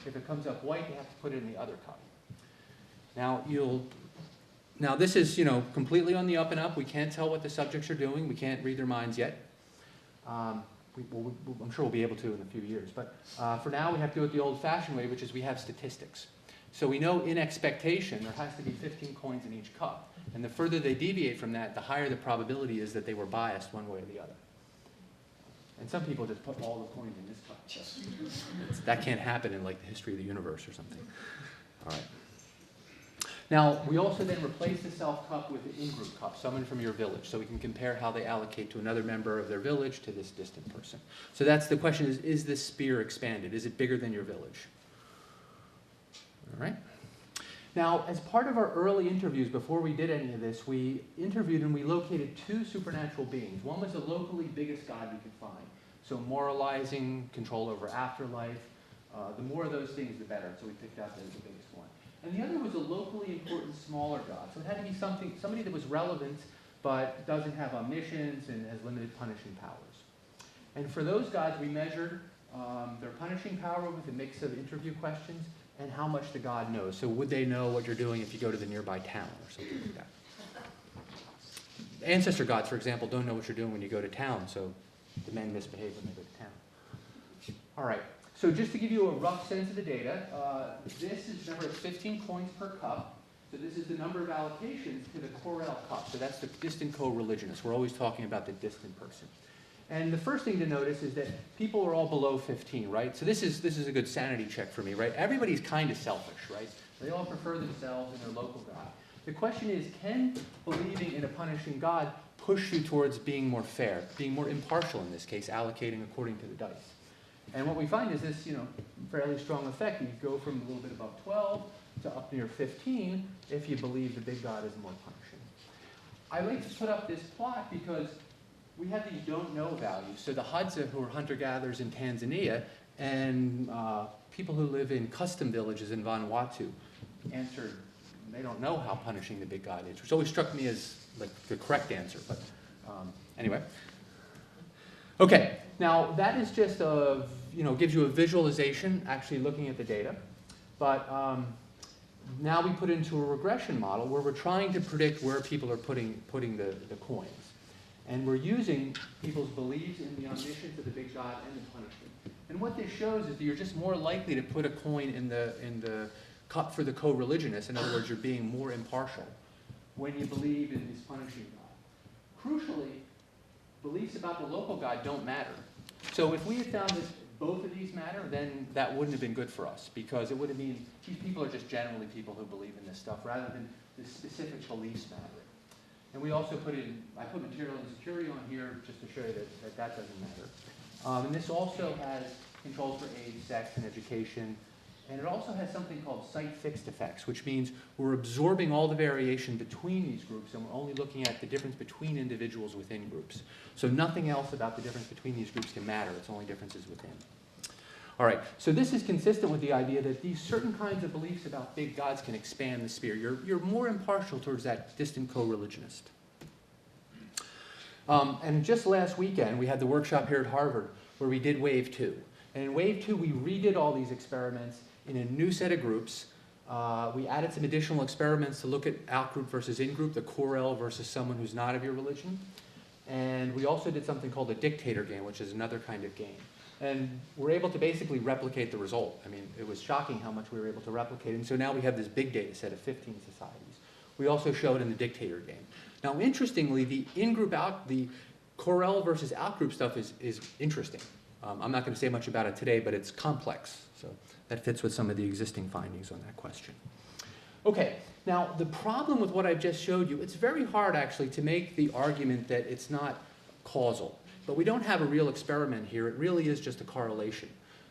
If it comes up white, they have to put it in the other cup. Now this is, completely on the up and up. We can't tell what the subjects are doing. We can't read their minds yet. I'm sure we'll be able to in a few years. But for now, we have to do it the old-fashioned way, which is we have statistics. So we know in expectation there has to be 15 coins in each cup. And the further they deviate from that, the higher the probability is that they were biased one way or the other. And some people just put all the coins in this cup. So that can't happen in like the history of the universe or something. All right. Now, we also then replace the self cup with an in-group cup, someone from your village, so we can compare how they allocate to another member of their village to this distant person. So that's the question is this sphere expanded? Is it bigger than your village? All right. Now, as part of our early interviews, before we did any of this, we interviewed and we located two supernatural beings. One was the locally biggest god we could find. So moralizing, control over afterlife, the more of those things, the better. So we picked out the biggest one. And the other was a locally important smaller god. So it had to be somebody that was relevant, but doesn't have omniscience and has limited punishing powers. And for those gods, we measured their punishing power with a mix of interview questions and how much the god knows. So would they know what you're doing if you go to the nearby town or something like that? Ancestor gods, for example, don't know what you're doing when you go to town, so the men misbehave when they go to town. All right. So just to give you a rough sense of the data, this is, remember, it's 15 coins per cup. So this is the number of allocations to the Corel cup. So that's the distant co-religionist. We're always talking about the distant person. And the first thing to notice is that people are all below 15, right? So this is a good sanity check for me, right? Everybody's kind of selfish, right? They all prefer themselves and their local god. The question is, can believing in a punishing god push you towards being more fair, being more impartial in this case, allocating according to the dice? And what we find is this, fairly strong effect. You go from a little bit above 12 to up near 15 if you believe the big god is more punishing. I like to put up this plot because we have these don't know values. So the Hadza, who are hunter-gatherers in Tanzania, and people who live in custom villages in Vanuatu answered, they don't know how punishing the big god is, which always struck me as like the correct answer. But anyway. Okay, now that is just gives you a visualization, actually looking at the data. But now we put it into a regression model where we're trying to predict where people are putting the coins. And we're using people's beliefs in the omniscience of the big god and the punishment. And what this shows is that you're just more likely to put a coin in the cup for the co-religionist. In other words, you're being more impartial when you believe in this punishing god. Crucially, beliefs about the local god don't matter. So if we had found that both of these matter, then that wouldn't have been good for us, because it would have been these people are just generally people who believe in this stuff rather than the specific beliefs mattering. And we also I put material insecurity on here just to show you that doesn't matter. And this also has controls for age, sex, and education. And it also has something called site-fixed effects, which means we're absorbing all the variation between these groups, and we're only looking at the difference between individuals within groups. So nothing else about the difference between these groups can matter. It's only differences within. All right, so this is consistent with the idea that these certain kinds of beliefs about big gods can expand the sphere. You're more impartial towards that distant co-religionist. And just last weekend, we had the workshop here at Harvard where we did Wave 2. And in Wave 2, we redid all these experiments in a new set of groups. We added some additional experiments to look at out-group versus in-group, the Corel versus someone who's not of your religion. And we also did something called a dictator game, which is another kind of game. And we're able to basically replicate the result. I mean, it was shocking how much we were able to replicate. And so now we have this big data set of 15 societies. We also show it in the dictator game. Now, interestingly, the in-group the Corel versus out-group stuff is interesting. I'm not going to say much about it today, but it's complex. So that fits with some of the existing findings on that question. Okay, now the problem with what I've just showed you, it's very hard actually to make the argument that it's not causal. But we don't have a real experiment here. It really is just a correlation.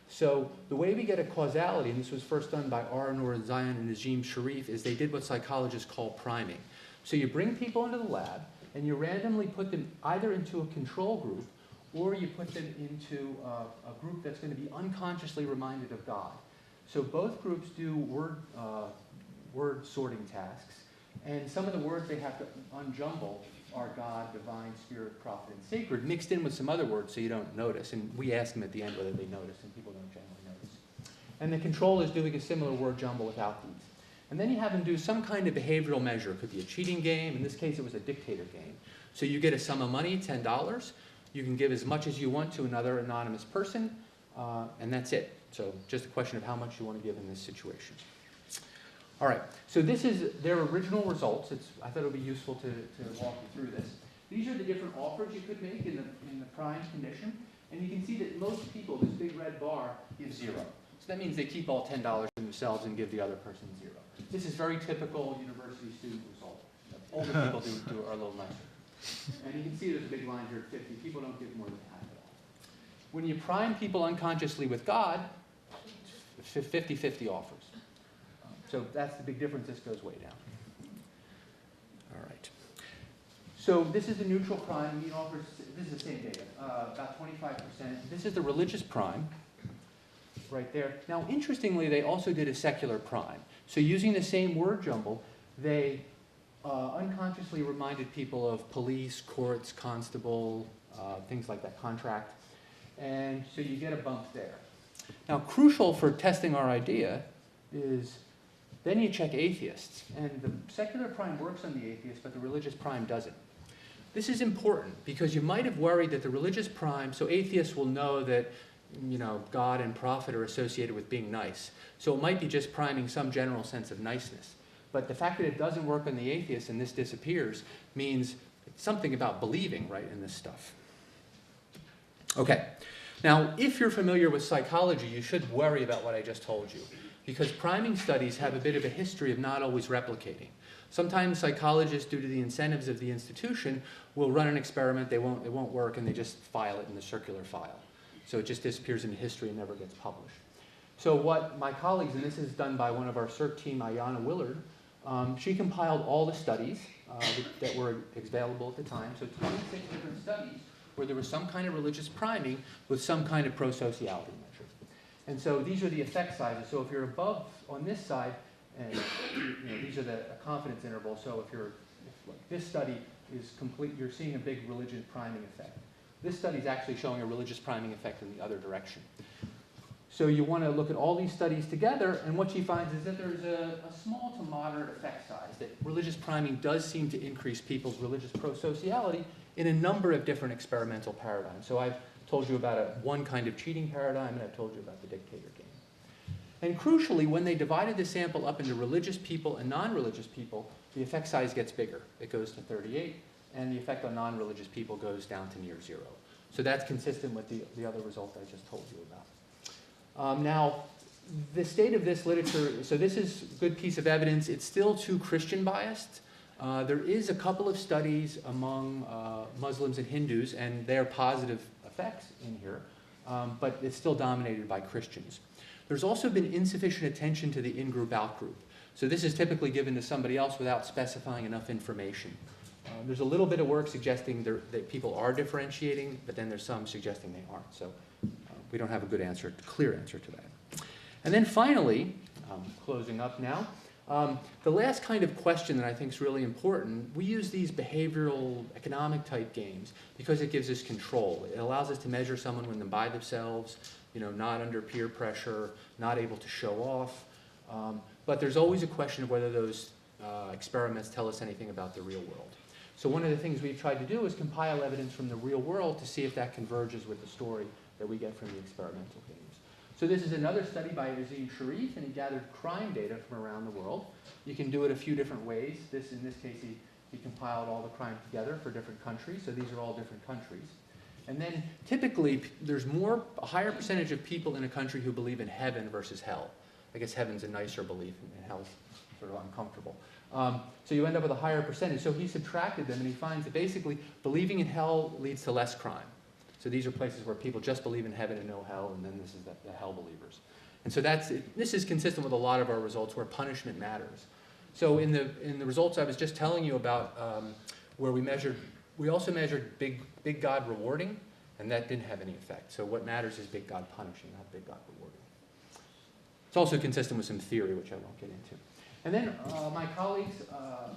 So the way we get a causality, and this was first done by Arnour Zion and Najim Sharif, is they did what psychologists call priming. So you bring people into the lab, and you randomly put them either into a control group, or you put them into a group that's going to be unconsciously reminded of God. So both groups do word sorting tasks, and some of the words they have to unjumble are God, divine, spirit, prophet, and sacred, mixed in with some other words so you don't notice. And we ask them at the end whether they notice, and people don't generally notice. And the control is doing a similar word jumble without these. And then you have them do some kind of behavioral measure. It could be a cheating game. In this case, it was a dictator game. So you get a sum of money, $10. You can give as much as you want to another anonymous person, and that's it. So just a question of how much you want to give in this situation. All right, so this is their original results. I thought it would be useful to walk you through this. These are the different offers you could make in the prime condition. And you can see that most people, this big red bar, give 0. So that means they keep all $10 for themselves and give the other person 0. This is very typical university student result. Older people are a little nicer. And you can see there's a big line here at 50. People don't give more than half at all. When you prime people unconsciously with God, 50-50 offers. So that's the big difference. This goes way down. All right. So this is the neutral prime. Mean offers, this is the same data, about 25%. This is the religious prime right there. Now, interestingly, they also did a secular prime. So using the same word jumble, they unconsciously reminded people of police, courts, constable, things like that, contract. And so you get a bump there. Now, crucial for testing our idea is then you check atheists. And the secular prime works on the atheists, but the religious prime doesn't. This is important because you might have worried that the religious prime, so atheists will know that God and prophet are associated with being nice. So it might be just priming some general sense of niceness. But the fact that it doesn't work on the atheists and this disappears means it's something about believing, right, in this stuff. Okay. Now, if you're familiar with psychology, you should worry about what I just told you, because priming studies have a bit of a history of not always replicating. Sometimes psychologists, due to the incentives of the institution, will run an experiment, it won't work, and they just file it in the circular file. So it just disappears into history and never gets published. So what my colleagues, and this is done by one of our CERT team, Ayanna Willard, she compiled all the studies that were available at the time, so 26 different studies where there was some kind of religious priming with some kind of pro-sociality measure. And so these are the effect sizes. So if you're above on this side, and these are the confidence intervals. So if this study is complete, you're seeing a big religious priming effect. This study is actually showing a religious priming effect in the other direction. So you want to look at all these studies together, and what she finds is that there's a small to moderate effect size, that religious priming does seem to increase people's religious pro-sociality in a number of different experimental paradigms. So I've told you about one kind of cheating paradigm, and I've told you about the dictator game. And crucially, when they divided the sample up into religious people and non-religious people, the effect size gets bigger. It goes to 38, and the effect on non-religious people goes down to near 0. So that's consistent with the other result I just told you about. Now, the state of this literature, so this is a good piece of evidence. It's still too Christian biased. There is a couple of studies among Muslims and Hindus, and there are positive effects in here, but it's still dominated by Christians. There's also been insufficient attention to the in-group, out-group. So this is typically given to somebody else without specifying enough information. There's a little bit of work suggesting that people are differentiating, but then there's some suggesting they aren't. So we don't have a good answer, clear answer to that. And then finally, closing up now, the last kind of question that I think is really important, we use these behavioral economic type games because it gives us control. It allows us to measure someone when they're by themselves, not under peer pressure, not able to show off. But there's always a question of whether those experiments tell us anything about the real world. So one of the things we've tried to do is compile evidence from the real world to see if that converges with the story that we get from the experimental games. So this is another study by Azim Sharif, and he gathered crime data from around the world. You can do it a few different ways. In this case, he compiled all the crime together for different countries, so these are all different countries. And then typically, there's a higher percentage of people in a country who believe in heaven versus hell. I guess heaven's a nicer belief, and hell's sort of uncomfortable. So you end up with a higher percentage. So he subtracted them, and he finds that basically believing in hell leads to less crime. So these are places where people just believe in heaven and no hell, and then this is the hell believers. And so this is consistent with a lot of our results where punishment matters. So in the results I was just telling you about, where we also measured big God rewarding, and that didn't have any effect. So what matters is big God punishing, not big God rewarding. It's also consistent with some theory, which I won't get into. And then my colleagues,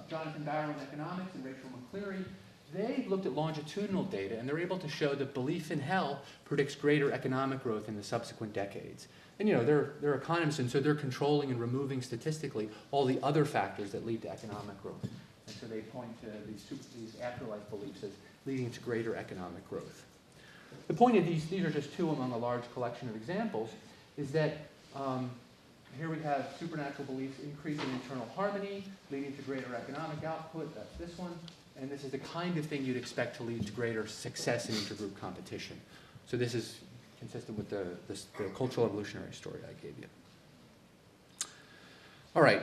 Jonathan Barrow in economics and Rachel McCleary, they looked at longitudinal data, and they're able to show that belief in hell predicts greater economic growth in the subsequent decades. And they're economists, and so they're controlling and removing statistically all the other factors that lead to economic growth. And so they point to these afterlife beliefs as leading to greater economic growth. The point of these are just two among a large collection of examples, is that here we have supernatural beliefs increasing internal harmony, leading to greater economic output. That's this one. And this is the kind of thing you'd expect to lead to greater success in intergroup competition. So this is consistent with the cultural evolutionary story I gave you. All right.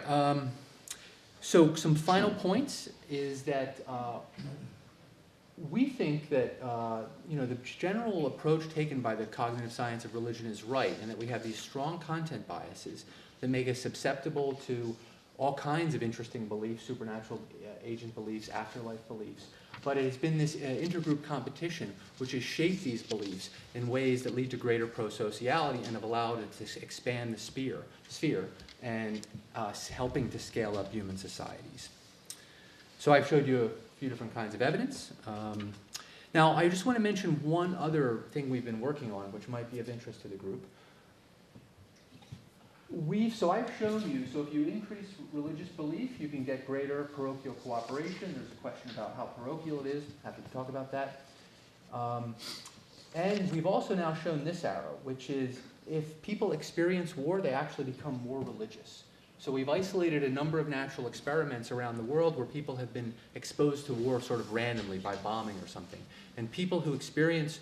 So some final points is that we think that the general approach taken by the cognitive science of religion is right, and that we have these strong content biases that make us susceptible to all kinds of interesting beliefs, supernatural agent beliefs, afterlife beliefs. But it has been this intergroup competition which has shaped these beliefs in ways that lead to greater pro-sociality and have allowed it to expand the sphere and helping to scale up human societies. So I've showed you a few different kinds of evidence. Now, I just want to mention one other thing we've been working on, which might be of interest to the group. So I've shown you, so if you increase religious belief, you can get greater parochial cooperation. There's a question about how parochial it is. Happy to talk about that. And we've also now shown this arrow, which is if people experience war, they actually become more religious. So we've isolated a number of natural experiments around the world where people have been exposed to war sort of randomly by bombing or something. And people who experience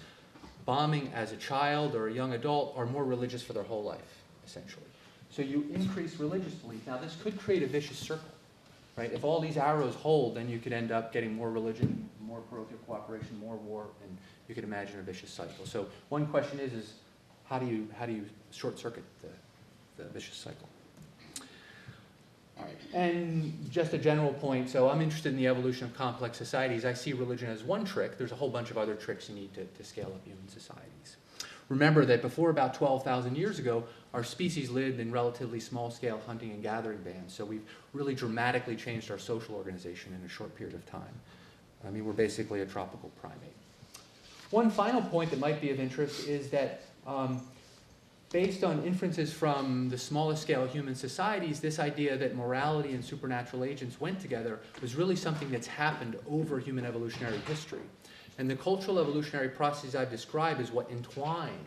bombing as a child or a young adult are more religious for their whole life, essentially. So you increase religious belief. Now this could create a vicious circle, right? If all these arrows hold, then you could end up getting more religion, more parochial cooperation, more war, and you could imagine a vicious cycle. So one question is how do you short circuit the vicious cycle? All right. And just a general point, so I'm interested in the evolution of complex societies. I see religion as one trick. There's a whole bunch of other tricks you need to scale up human societies. Remember that before about 12,000 years ago, our species lived in relatively small-scale hunting and gathering bands. So we've really dramatically changed our social organization in a short period of time. I mean, we're basically a tropical primate. One final point that might be of interest is that based on inferences from the smallest scale human societies, this idea that morality and supernatural agents went together was really something that's happened over human evolutionary history. And the cultural evolutionary processes I've described is what entwine,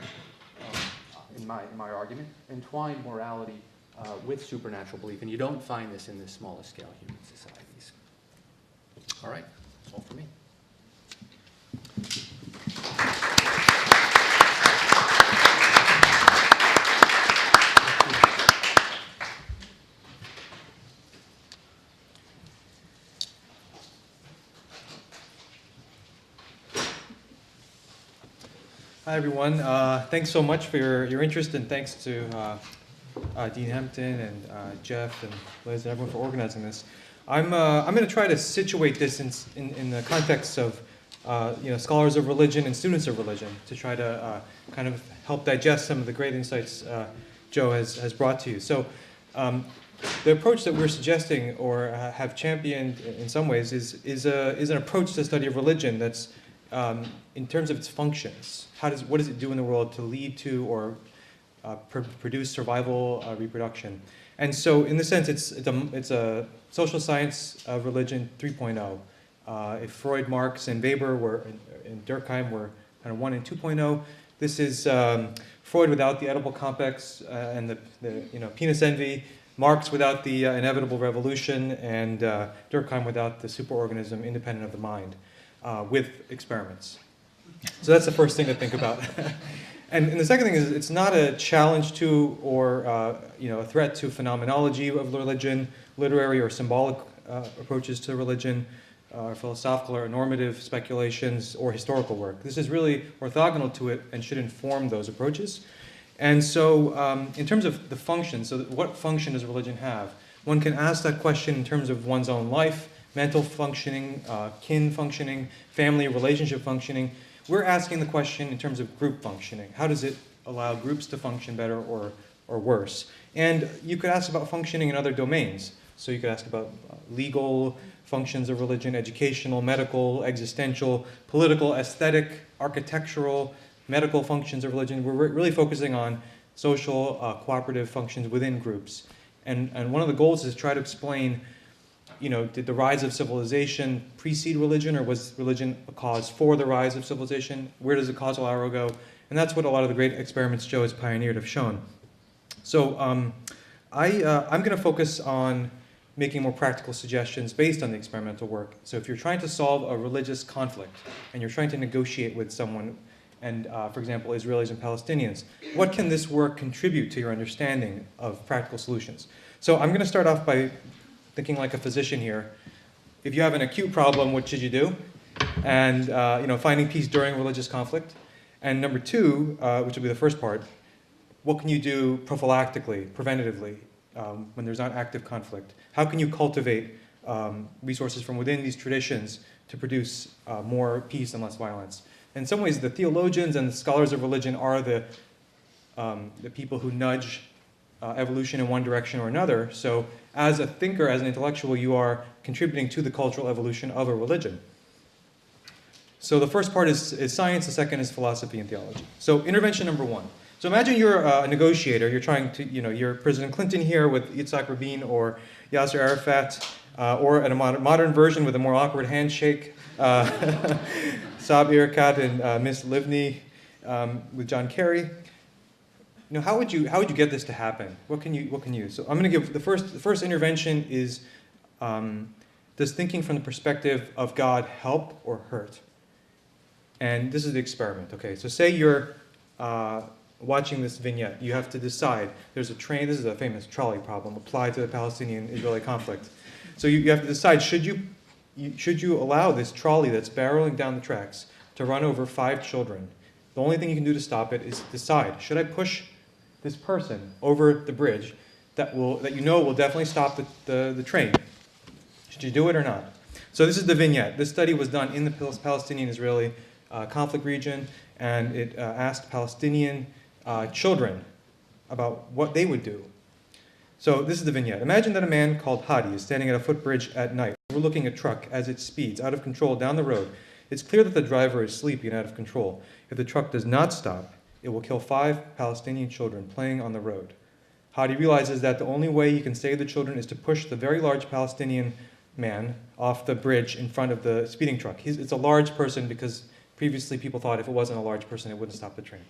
in my argument, entwine morality with supernatural belief. And you don't find this in the smallest scale human societies. All right, that's all for me. Hi, everyone. Thanks so much for your interest, and thanks to Dean Hampton and Jeff and Liz and everyone for organizing this. I'm going to try to situate this in the context of scholars of religion and students of religion to try to kind of help digest some of the great insights Joe has brought to you. So the approach that we're suggesting or have championed in some ways is an approach to the study of religion that's in terms of its functions. What does it do in the world to lead to or produce survival, reproduction? And so, in this sense, it's a social science of religion 3.0. If Freud, Marx, and Weber and Durkheim were kind of 1 and 2.0, this is Freud without the Oedipal complex and the penis envy. Marx without the inevitable revolution, and Durkheim without the superorganism independent of the mind, with experiments. So that's the first thing to think about. And the second thing is, it's not a challenge to or a threat to phenomenology of religion, literary or symbolic approaches to religion, philosophical or normative speculations, or historical work. This is really orthogonal to it and should inform those approaches. And so in terms of the function, so what function does religion have? One can ask that question in terms of one's own life, mental functioning, kin functioning, family relationship functioning. We're asking the question in terms of group functioning. How does it allow groups to function better or worse? And you could ask about functioning in other domains. So you could ask about legal functions of religion, educational, medical, existential, political, aesthetic, architectural, medical functions of religion. We're really focusing on social, cooperative functions within groups. And one of the goals is to try to explain, did the rise of civilization precede religion, or was religion a cause for the rise of civilization? Where does the causal arrow go? And that's what a lot of the great experiments Joe has pioneered have shown. So I'm going to focus on making more practical suggestions based on the experimental work. So if you're trying to solve a religious conflict and you're trying to negotiate with someone, and for example, Israelis and Palestinians, what can this work contribute to your understanding of practical solutions? So I'm going to start off by thinking like a physician here. If you have an acute problem, what should you do? And finding peace during religious conflict. And number two, which will be the first part, what can you do prophylactically, preventatively, when there's not active conflict? How can you cultivate resources from within these traditions to produce more peace and less violence? In some ways, the theologians and the scholars of religion are the people who nudge evolution in one direction or another. So as a thinker, as an intellectual, you are contributing to the cultural evolution of a religion. So the first part is science, the second is philosophy and theology. So intervention number one. So imagine you're a negotiator, you're trying to, you're President Clinton here with Yitzhak Rabin or Yasser Arafat, or in a modern version with a more awkward handshake, Saab Erekat and Miss Livni with John Kerry. How would you get this to happen? What can you? So I'm going to give the first intervention is does thinking from the perspective of God help or hurt? And this is the experiment. Okay, so say you're watching this vignette. You have to decide. There's a train. This is a famous trolley problem applied to the Palestinian-Israeli conflict. So you have to decide: should you allow this trolley that's barreling down the tracks to run over 5 children? The only thing you can do to stop it is decide: should I push this person over the bridge that will definitely stop the train? Should you do it or not? So this is the vignette. This study was done in the Palestinian-Israeli conflict region, and it asked Palestinian children about what they would do. So this is the vignette. Imagine that a man called Hadi is standing at a footbridge at night, overlooking a truck as it speeds out of control down the road. It's clear that the driver is sleepy and out of control. If the truck does not stop, it will kill 5 Palestinian children playing on the road. Hadi realizes that the only way he can save the children is to push the very large Palestinian man off the bridge in front of the speeding truck. It's a large person because previously people thought if it wasn't a large person, it wouldn't stop the train.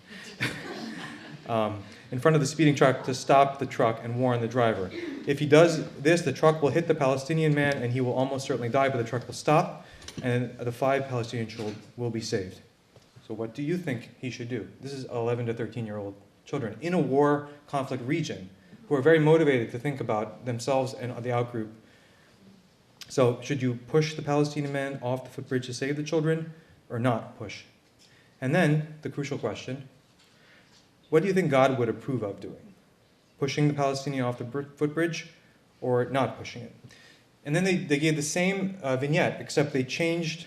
In front of the speeding truck to stop the truck and warn the driver. If he does this, the truck will hit the Palestinian man and he will almost certainly die, but the truck will stop and the 5 Palestinian children will be saved. So what do you think he should do? This is 11 to 13-year-old children in a war conflict region who are very motivated to think about themselves and the outgroup. So should you push the Palestinian man off the footbridge to save the children or not push? And then, the crucial question, what do you think God would approve of doing? Pushing the Palestinian off the footbridge or not pushing it? And then they gave the same vignette, except they changed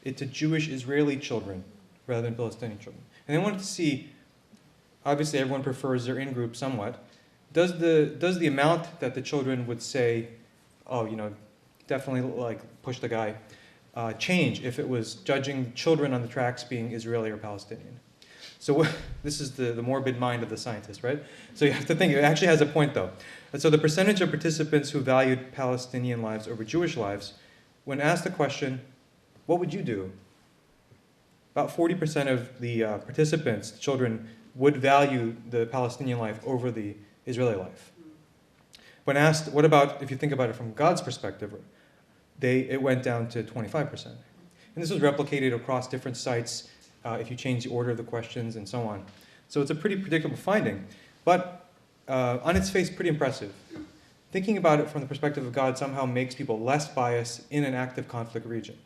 it to Jewish Israeli children rather than Palestinian children. And they wanted to see, obviously everyone prefers their in-group somewhat, does the amount that the children would say, oh, definitely like push the guy, change if it was judging children on the tracks being Israeli or Palestinian? So this is the morbid mind of the scientist, right? So you have to think, it actually has a point though. And so the percentage of participants who valued Palestinian lives over Jewish lives, when asked the question, what would you do? About 40% of the participants, children, would value the Palestinian life over the Israeli life. When asked, what about, if you think about it from God's perspective, it went down to 25%. And this was replicated across different sites if you change the order of the questions and so on. So it's a pretty predictable finding, but on its face, pretty impressive. Thinking about it from the perspective of God somehow makes people less biased in an active conflict region.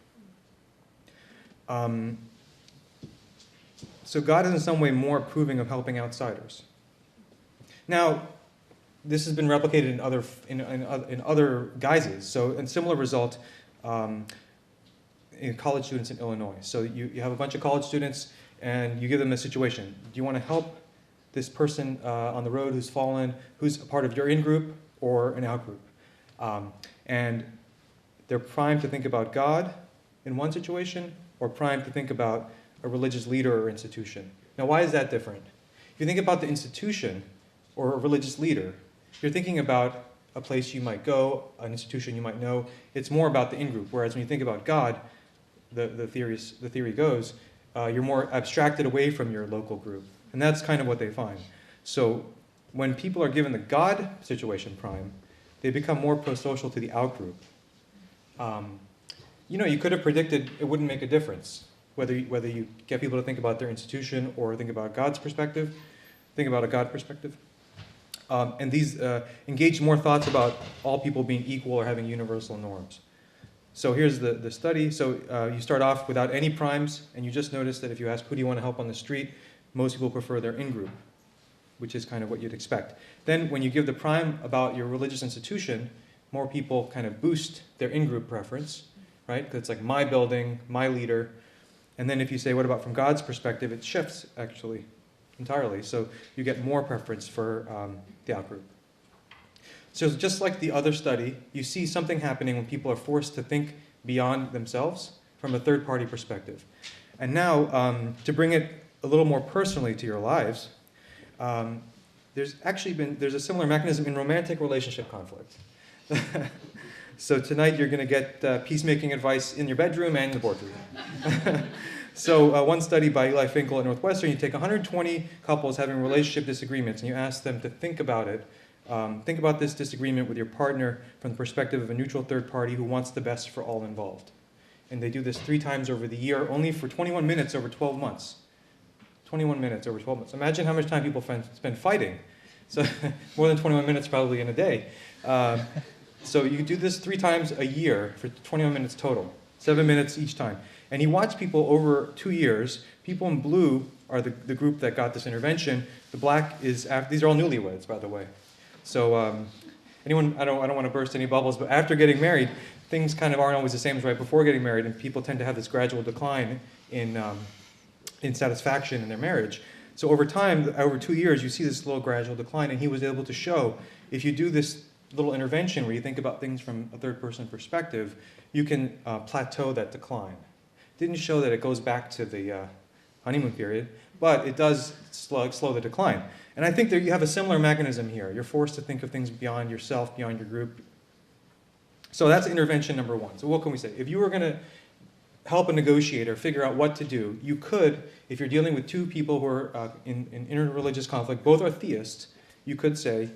So God is in some way more approving of helping outsiders. Now, this has been replicated in other guises. So, a similar result in college students in Illinois. So you have a bunch of college students, and you give them a situation. Do you want to help this person on the road who's fallen, who's a part of your in-group or an out-group? And they're primed to think about God in one situation, or primed to think about a religious leader or institution. Now, why is that different? If you think about the institution or a religious leader, you're thinking about a place you might go, an institution you might know. It's more about the in-group. Whereas when you think about God, the theory goes, you're more abstracted away from your local group. And that's kind of what they find. So when people are given the God situation prime, they become more pro-social to the out-group. You could have predicted it wouldn't make a difference whether you get people to think about their institution or think about God's perspective, think about a God perspective. And these engage more thoughts about all people being equal or having universal norms. So here's the study. So you start off without any primes, and you just notice that if you ask who do you want to help on the street, most people prefer their in-group, which is kind of what you'd expect. Then when you give the prime about your religious institution, more people kind of boost their in-group preference, right? Because it's like my building, my leader. And then if you say, what about from God's perspective, it shifts actually entirely. So you get more preference for the outgroup. So just like the other study, you see something happening when people are forced to think beyond themselves from a third-party perspective. And now, to bring it a little more personally to your lives, there's a similar mechanism in romantic relationship conflict. So tonight you're going to get peacemaking advice in your bedroom and in the boardroom. So one study by Eli Finkel at Northwestern, you take 120 couples having relationship disagreements and you ask them to think about it. Think about this disagreement with your partner from the perspective of a neutral third party who wants the best for all involved. And they do this 3 times over the year, only for 21 minutes over 12 months. 21 minutes over 12 months. Imagine how much time people spend fighting. So more than 21 minutes probably in a day. So you do this 3 times a year for 21 minutes total, 7 minutes each time. And you watch people over 2 years. People in blue are the group that got this intervention. The black is, these are all newlyweds, by the way. So I don't want to burst any bubbles, but after getting married, things kind of aren't always the same as right before getting married, and people tend to have this gradual decline in satisfaction in their marriage. So over time, over 2 years, you see this little gradual decline, and he was able to show if you do this little intervention where you think about things from a third-person perspective, you can plateau that decline. Didn't show that it goes back to the honeymoon period, but it does slow the decline. And I think that you have a similar mechanism here. You're forced to think of things beyond yourself, beyond your group. So that's intervention number 1. So what can we say? If you were going to help a negotiator figure out what to do, you could, if you're dealing with 2 people who are in interreligious conflict, both are theists, you could say,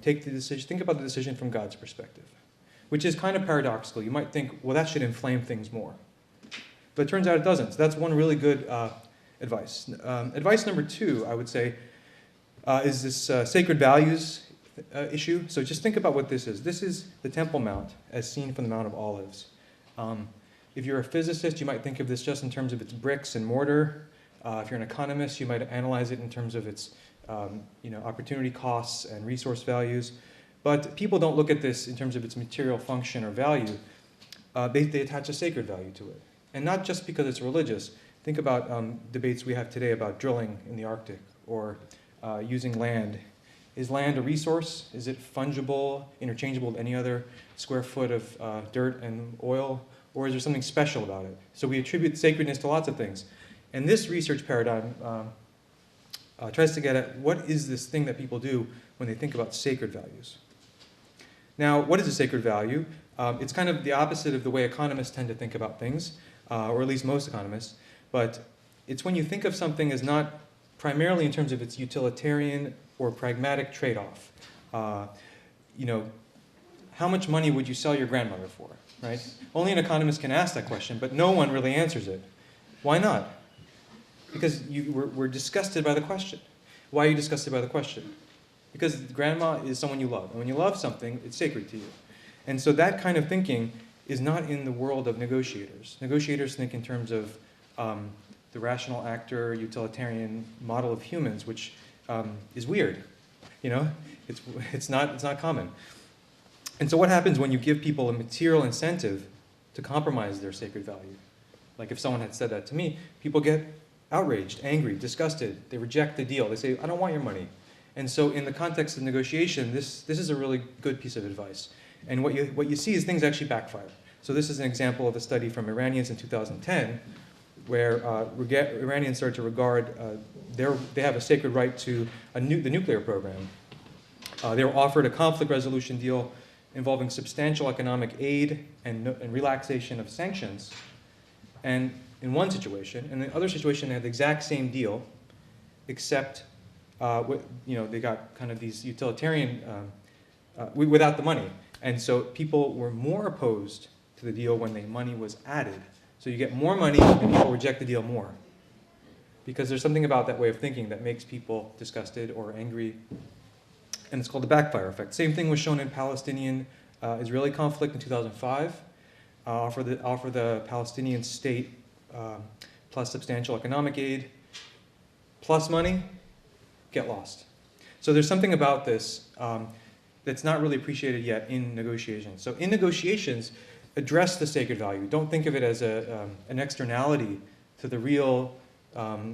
take the decision, think about the decision from God's perspective, which is kind of paradoxical. You might think, well, that should inflame things more. But it turns out it doesn't. So that's one really good advice. Advice number 2, I would say, is this sacred values issue. So just think about what this is. This is the Temple Mount as seen from the Mount of Olives. If you're a physicist, you might think of this just in terms of its bricks and mortar. If you're an economist, you might analyze it in terms of its opportunity costs and resource values. But people don't look at this in terms of its material function or value. They attach a sacred value to it. And not just because it's religious. Think about debates we have today about drilling in the Arctic or using land. Is land a resource? Is it fungible, interchangeable with any other square foot of dirt and oil? Or is there something special about it? So we attribute sacredness to lots of things. And this research paradigm tries to get at what is this thing that people do when they think about sacred values. Now, what is a sacred value? It's kind of the opposite of the way economists tend to think about things, or at least most economists. But it's when you think of something as not primarily in terms of its utilitarian or pragmatic trade-off. How much money would you sell your grandmother for, right? Only an economist can ask that question, but no one really answers it. Why not? Because we're disgusted by the question. Why are you disgusted by the question? Because grandma is someone you love. And when you love something, it's sacred to you. And so that kind of thinking is not in the world of negotiators. Negotiators think in terms of the rational actor, utilitarian model of humans, which is weird. It's not common. And so what happens when you give people a material incentive to compromise their sacred value? Like if someone had said that to me, people get outraged, angry, disgusted. They reject the deal. They say, I don't want your money. And so in the context of negotiation, this is a really good piece of advice. And what you see is things actually backfire. So this is an example of a study from Iranians in 2010, where Iranians started to regard, they have a sacred right to the nuclear program. They were offered a conflict resolution deal involving substantial economic aid and relaxation of sanctions. And in one situation, and in the other situation, they had the exact same deal, except they got kind of these utilitarian, without the money. And so people were more opposed to the deal when the money was added. So you get more money and people reject the deal more. Because there's something about that way of thinking that makes people disgusted or angry. And it's called the backfire effect. Same thing was shown in Palestinian-Israeli conflict in 2005. Offer the Palestinian state plus substantial economic aid, plus money, get lost. So there's something about this that's not really appreciated yet in negotiations. So in negotiations, address the sacred value. Don't think of it as an externality to the real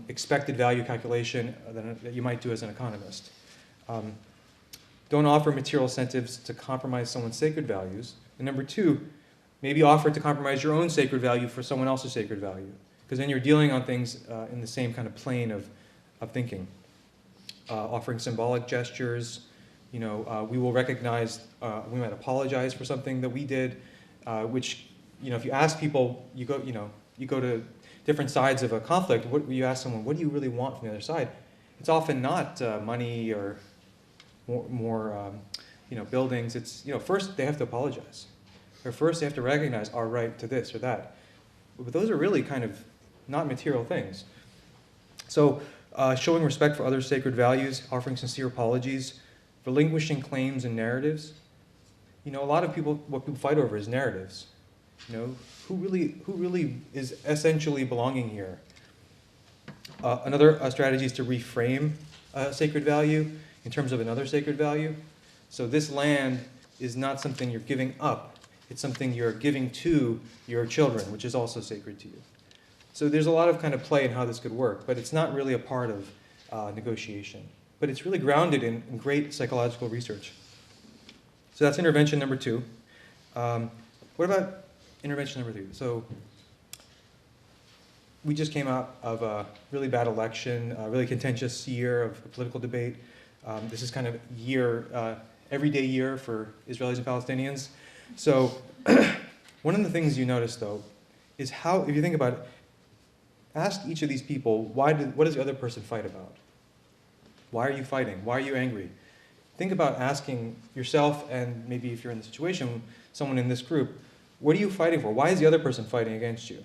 expected value calculation that you might do as an economist. Don't offer material incentives to compromise someone's sacred values. And number two, maybe offer to compromise your own sacred value for someone else's sacred value. Because then you're dealing on things in the same kind of plane of thinking. Offering symbolic gestures, we will recognize, we might apologize for something that we did, which, if you ask people, you go to different sides of a conflict, you ask someone, what do you really want from the other side? It's often not money or more buildings. It's, first they have to apologize. Or first they have to recognize our right to this or that. But those are really kind of not material things. So showing respect for other sacred values, offering sincere apologies, relinquishing claims and narratives. A lot of what people fight over is narratives. Who really is essentially belonging here? Another strategy is to reframe a sacred value in terms of another sacred value. So this land is not something you're giving up. It's something you're giving to your children, which is also sacred to you. So there's a lot of kind of play in how this could work, but it's not really a part of negotiation. But it's really grounded in great psychological research. So that's intervention number 2. What about intervention number 3? So we just came out of a really bad election, a really contentious year of political debate. This is kind of everyday year for Israelis and Palestinians. So one of the things you notice, though, is how, if you think about it, ask each of these people, what does the other person fight about? Why are you fighting? Why are you angry? Think about asking yourself, and maybe if you're in the situation, someone in this group, what are you fighting for? Why is the other person fighting against you?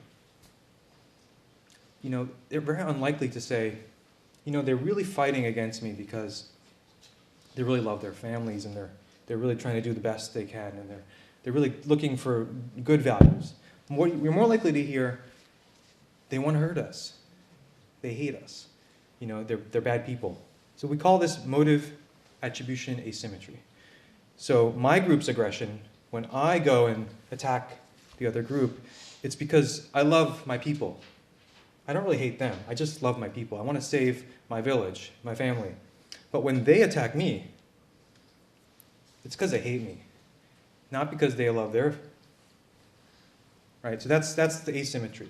They're very unlikely to say, they're really fighting against me because they really love their families and they're really trying to do the best they can and they're really looking for good values. we're more likely to hear, they want to hurt us. They hate us. You know, they're bad people. So we call this motive attribution asymmetry. So my group's aggression, when I go and attack the other group, it's because I love my people. I don't really hate them. I just love my people. I want to save my village, my family. But when they attack me, it's because they hate me, not because they love their. Right? So that's the asymmetry.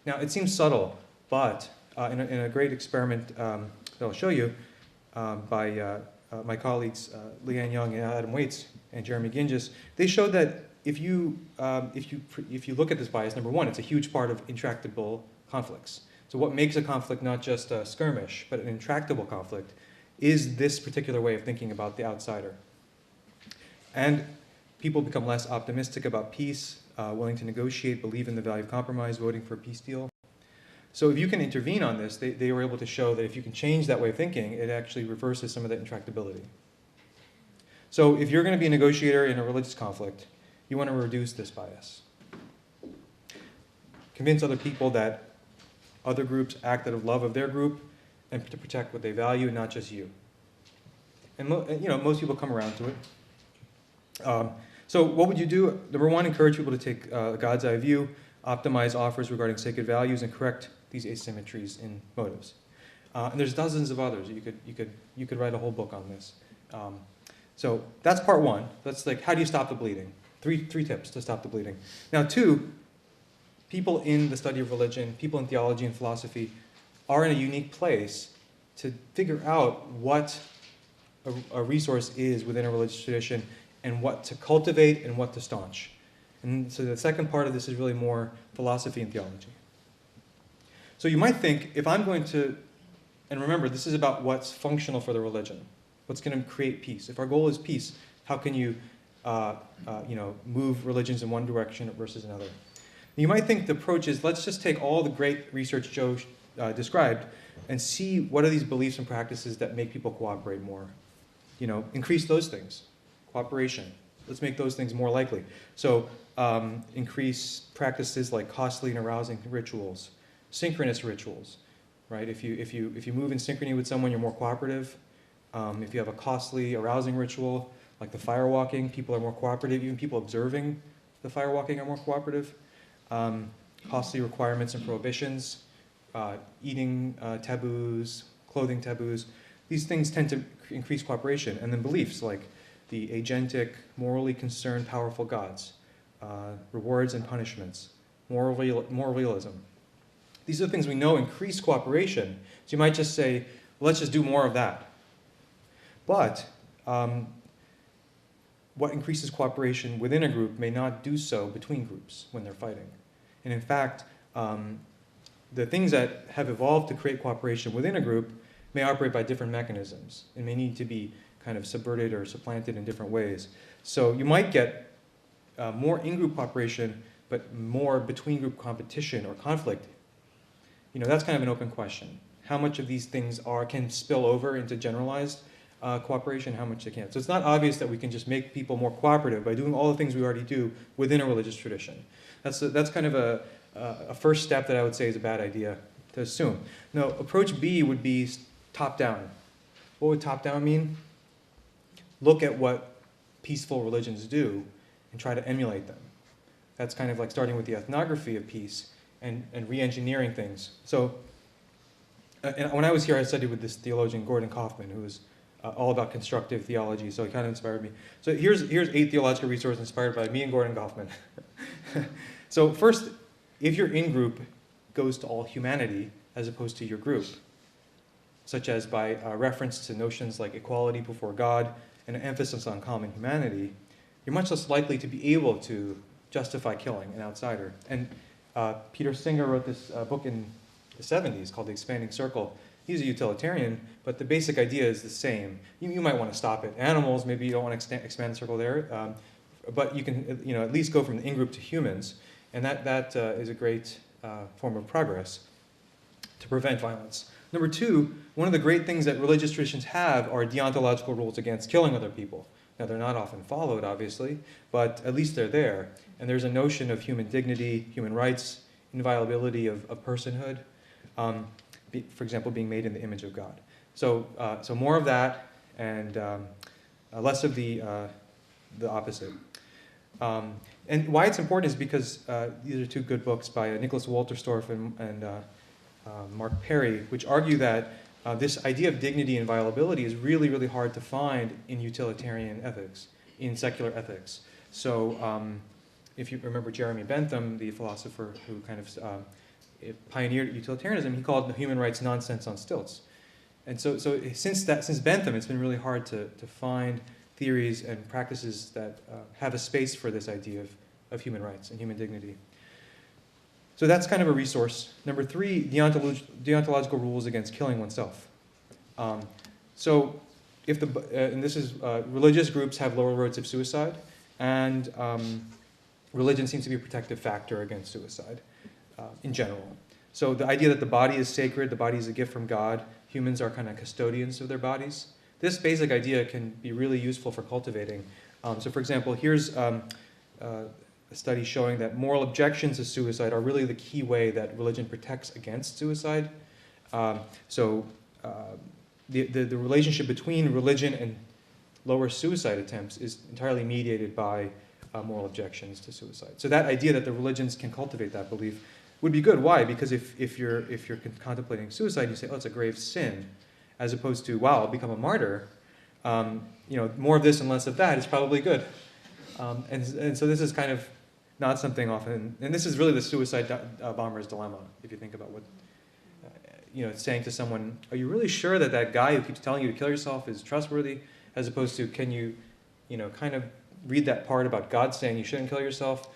Now, it seems subtle, but in a great experiment that I'll show you by my colleagues Leanne Young and Adam Waits and Jeremy Ginges, they showed that if you look at this bias, number one, it's a huge part of intractable conflicts. So what makes a conflict not just a skirmish, but an intractable conflict, is this particular way of thinking about the outsider. And people become less optimistic about peace, willing to negotiate, believe in the value of compromise, voting for a peace deal. So if you can intervene on this, they were able to show that if you can change that way of thinking, it actually reverses some of that intractability. So if you're going to be a negotiator in a religious conflict, you want to reduce this bias. Convince other people that other groups act out of love of their group and to protect what they value, not just you. And most people come around to it. So what would you do? Number one, encourage people to take a God's eye view, optimize offers regarding sacred values, and correct these asymmetries in motives. And there's dozens of others. You could write a whole book on this. So that's part one. That's like, how do you stop the bleeding? Three tips to stop the bleeding. Now, two, people in the study of religion, people in theology and philosophy, are in a unique place to figure out what a resource is within a religious tradition and what to cultivate and what to staunch. And so the second part of this is really more philosophy and theology. So you might think, if I'm going to, and remember, this is about what's functional for the religion, what's going to create peace. If our goal is peace, how can you, move religions in one direction versus another? You might think the approach is, let's just take all the great research Joe described and see what are these beliefs and practices that make people cooperate more. Increase those things. Cooperation. Let's make those things more likely. So increase practices like costly and arousing rituals, synchronous rituals, right? If you move in synchrony with someone, you're more cooperative. If you have a costly, arousing ritual, like the fire walking, people are more cooperative. Even people observing the fire walking are more cooperative. Costly requirements and prohibitions, eating taboos, clothing taboos. These things tend to increase cooperation. And then beliefs like the agentic, morally concerned, powerful gods, rewards and punishments, moral realism. These are things we know increase cooperation. So you might just say, well, let's just do more of that. But what increases cooperation within a group may not do so between groups when they're fighting. And in fact, the things that have evolved to create cooperation within a group may operate by different mechanisms and may need to be kind of subverted or supplanted in different ways. So you might get more in-group cooperation, but more between-group competition or conflict. That's kind of an open question. How much of these things can spill over into generalized cooperation, how much they can't. So it's not obvious that we can just make people more cooperative by doing all the things we already do within a religious tradition. That's kind of a first step that I would say is a bad idea to assume. No, approach B would be top-down. What would top-down mean? Look at what peaceful religions do and try to emulate them. That's kind of like starting with the ethnography of peace and re-engineering things. So and when I was here, I studied with this theologian, Gordon Kaufman, who was all about constructive theology, so he kind of inspired me. So here's 8 theological resources inspired by me and Gordon Kaufman. So first, if your in-group goes to all humanity as opposed to your group, such as by reference to notions like equality before God and an emphasis on common humanity, you're much less likely to be able to justify killing an outsider. And Peter Singer wrote this book in the 70s called The Expanding Circle. He's a utilitarian, but the basic idea is the same. You might want to stop it. Animals, maybe you don't want to expand the circle there, but you can at least go from the in-group to humans, and that is a great form of progress to prevent violence. Number 2, one of the great things that religious traditions have are deontological rules against killing other people. Now, they're not often followed, obviously, but at least they're there. And there's a notion of human dignity, human rights, inviolability of personhood, for example, being made in the image of God. So more of that and less of the opposite. And why it's important is because these are two good books by Nicholas Wolterstorff and Mark Perry, which argue that this idea of dignity and inviolability is really, really hard to find in utilitarian ethics, in secular ethics. So if you remember Jeremy Bentham, the philosopher who kind of pioneered utilitarianism, he called the human rights nonsense on stilts. And so since Bentham, it's been really hard to find theories and practices that have a space for this idea of human rights and human dignity. So that's kind of a resource. Number 3, deontological rules against killing oneself. So if and this is, religious groups have lower rates of suicide, and religion seems to be a protective factor against suicide in general. So the idea that the body is sacred, the body is a gift from God, humans are kind of custodians of their bodies. This basic idea can be really useful for cultivating. So for example, here's a study showing that moral objections to suicide are really the key way that religion protects against suicide. The relationship between religion and lower suicide attempts is entirely mediated by moral objections to suicide. So that idea that the religions can cultivate that belief would be good. Why? Because if you're contemplating suicide, you say, oh, it's a grave sin, as opposed to, wow, I'll become a martyr. More of this and less of that is probably good. And so this is kind of not something often, and this is really the suicide bomber's dilemma, if you think about what, saying to someone, are you really sure that that guy who keeps telling you to kill yourself is trustworthy, as opposed to, can you, kind of read that part about God saying you shouldn't kill yourself?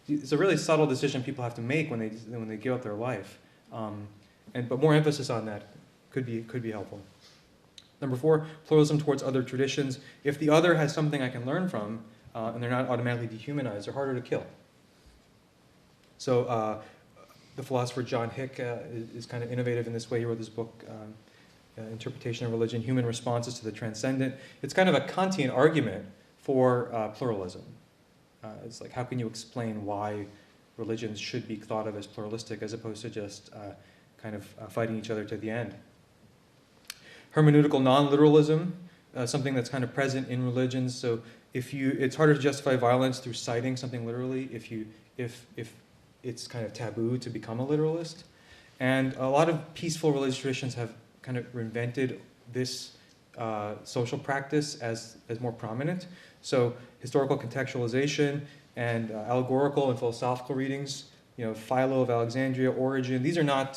It's a really subtle decision people have to make when they give up their life. But more emphasis on that could be helpful. Number 4, pluralism towards other traditions. If the other has something I can learn from, and they're not automatically dehumanized, they're harder to kill. So the philosopher John Haque is kind of innovative in this way. He wrote this book, Interpretation of Religion, Human Responses to the Transcendent. It's kind of a Kantian argument for pluralism. It's like, how can you explain why religions should be thought of as pluralistic as opposed to just kind of fighting each other to the end? Hermeneutical non-literalism, something that's kind of present in religions. So it's harder to justify violence through citing something literally if it's kind of taboo to become a literalist. And a lot of peaceful religious traditions have kind of reinvented this social practice as more prominent. So historical contextualization and allegorical and philosophical readings, Philo of Alexandria, Origen, these are not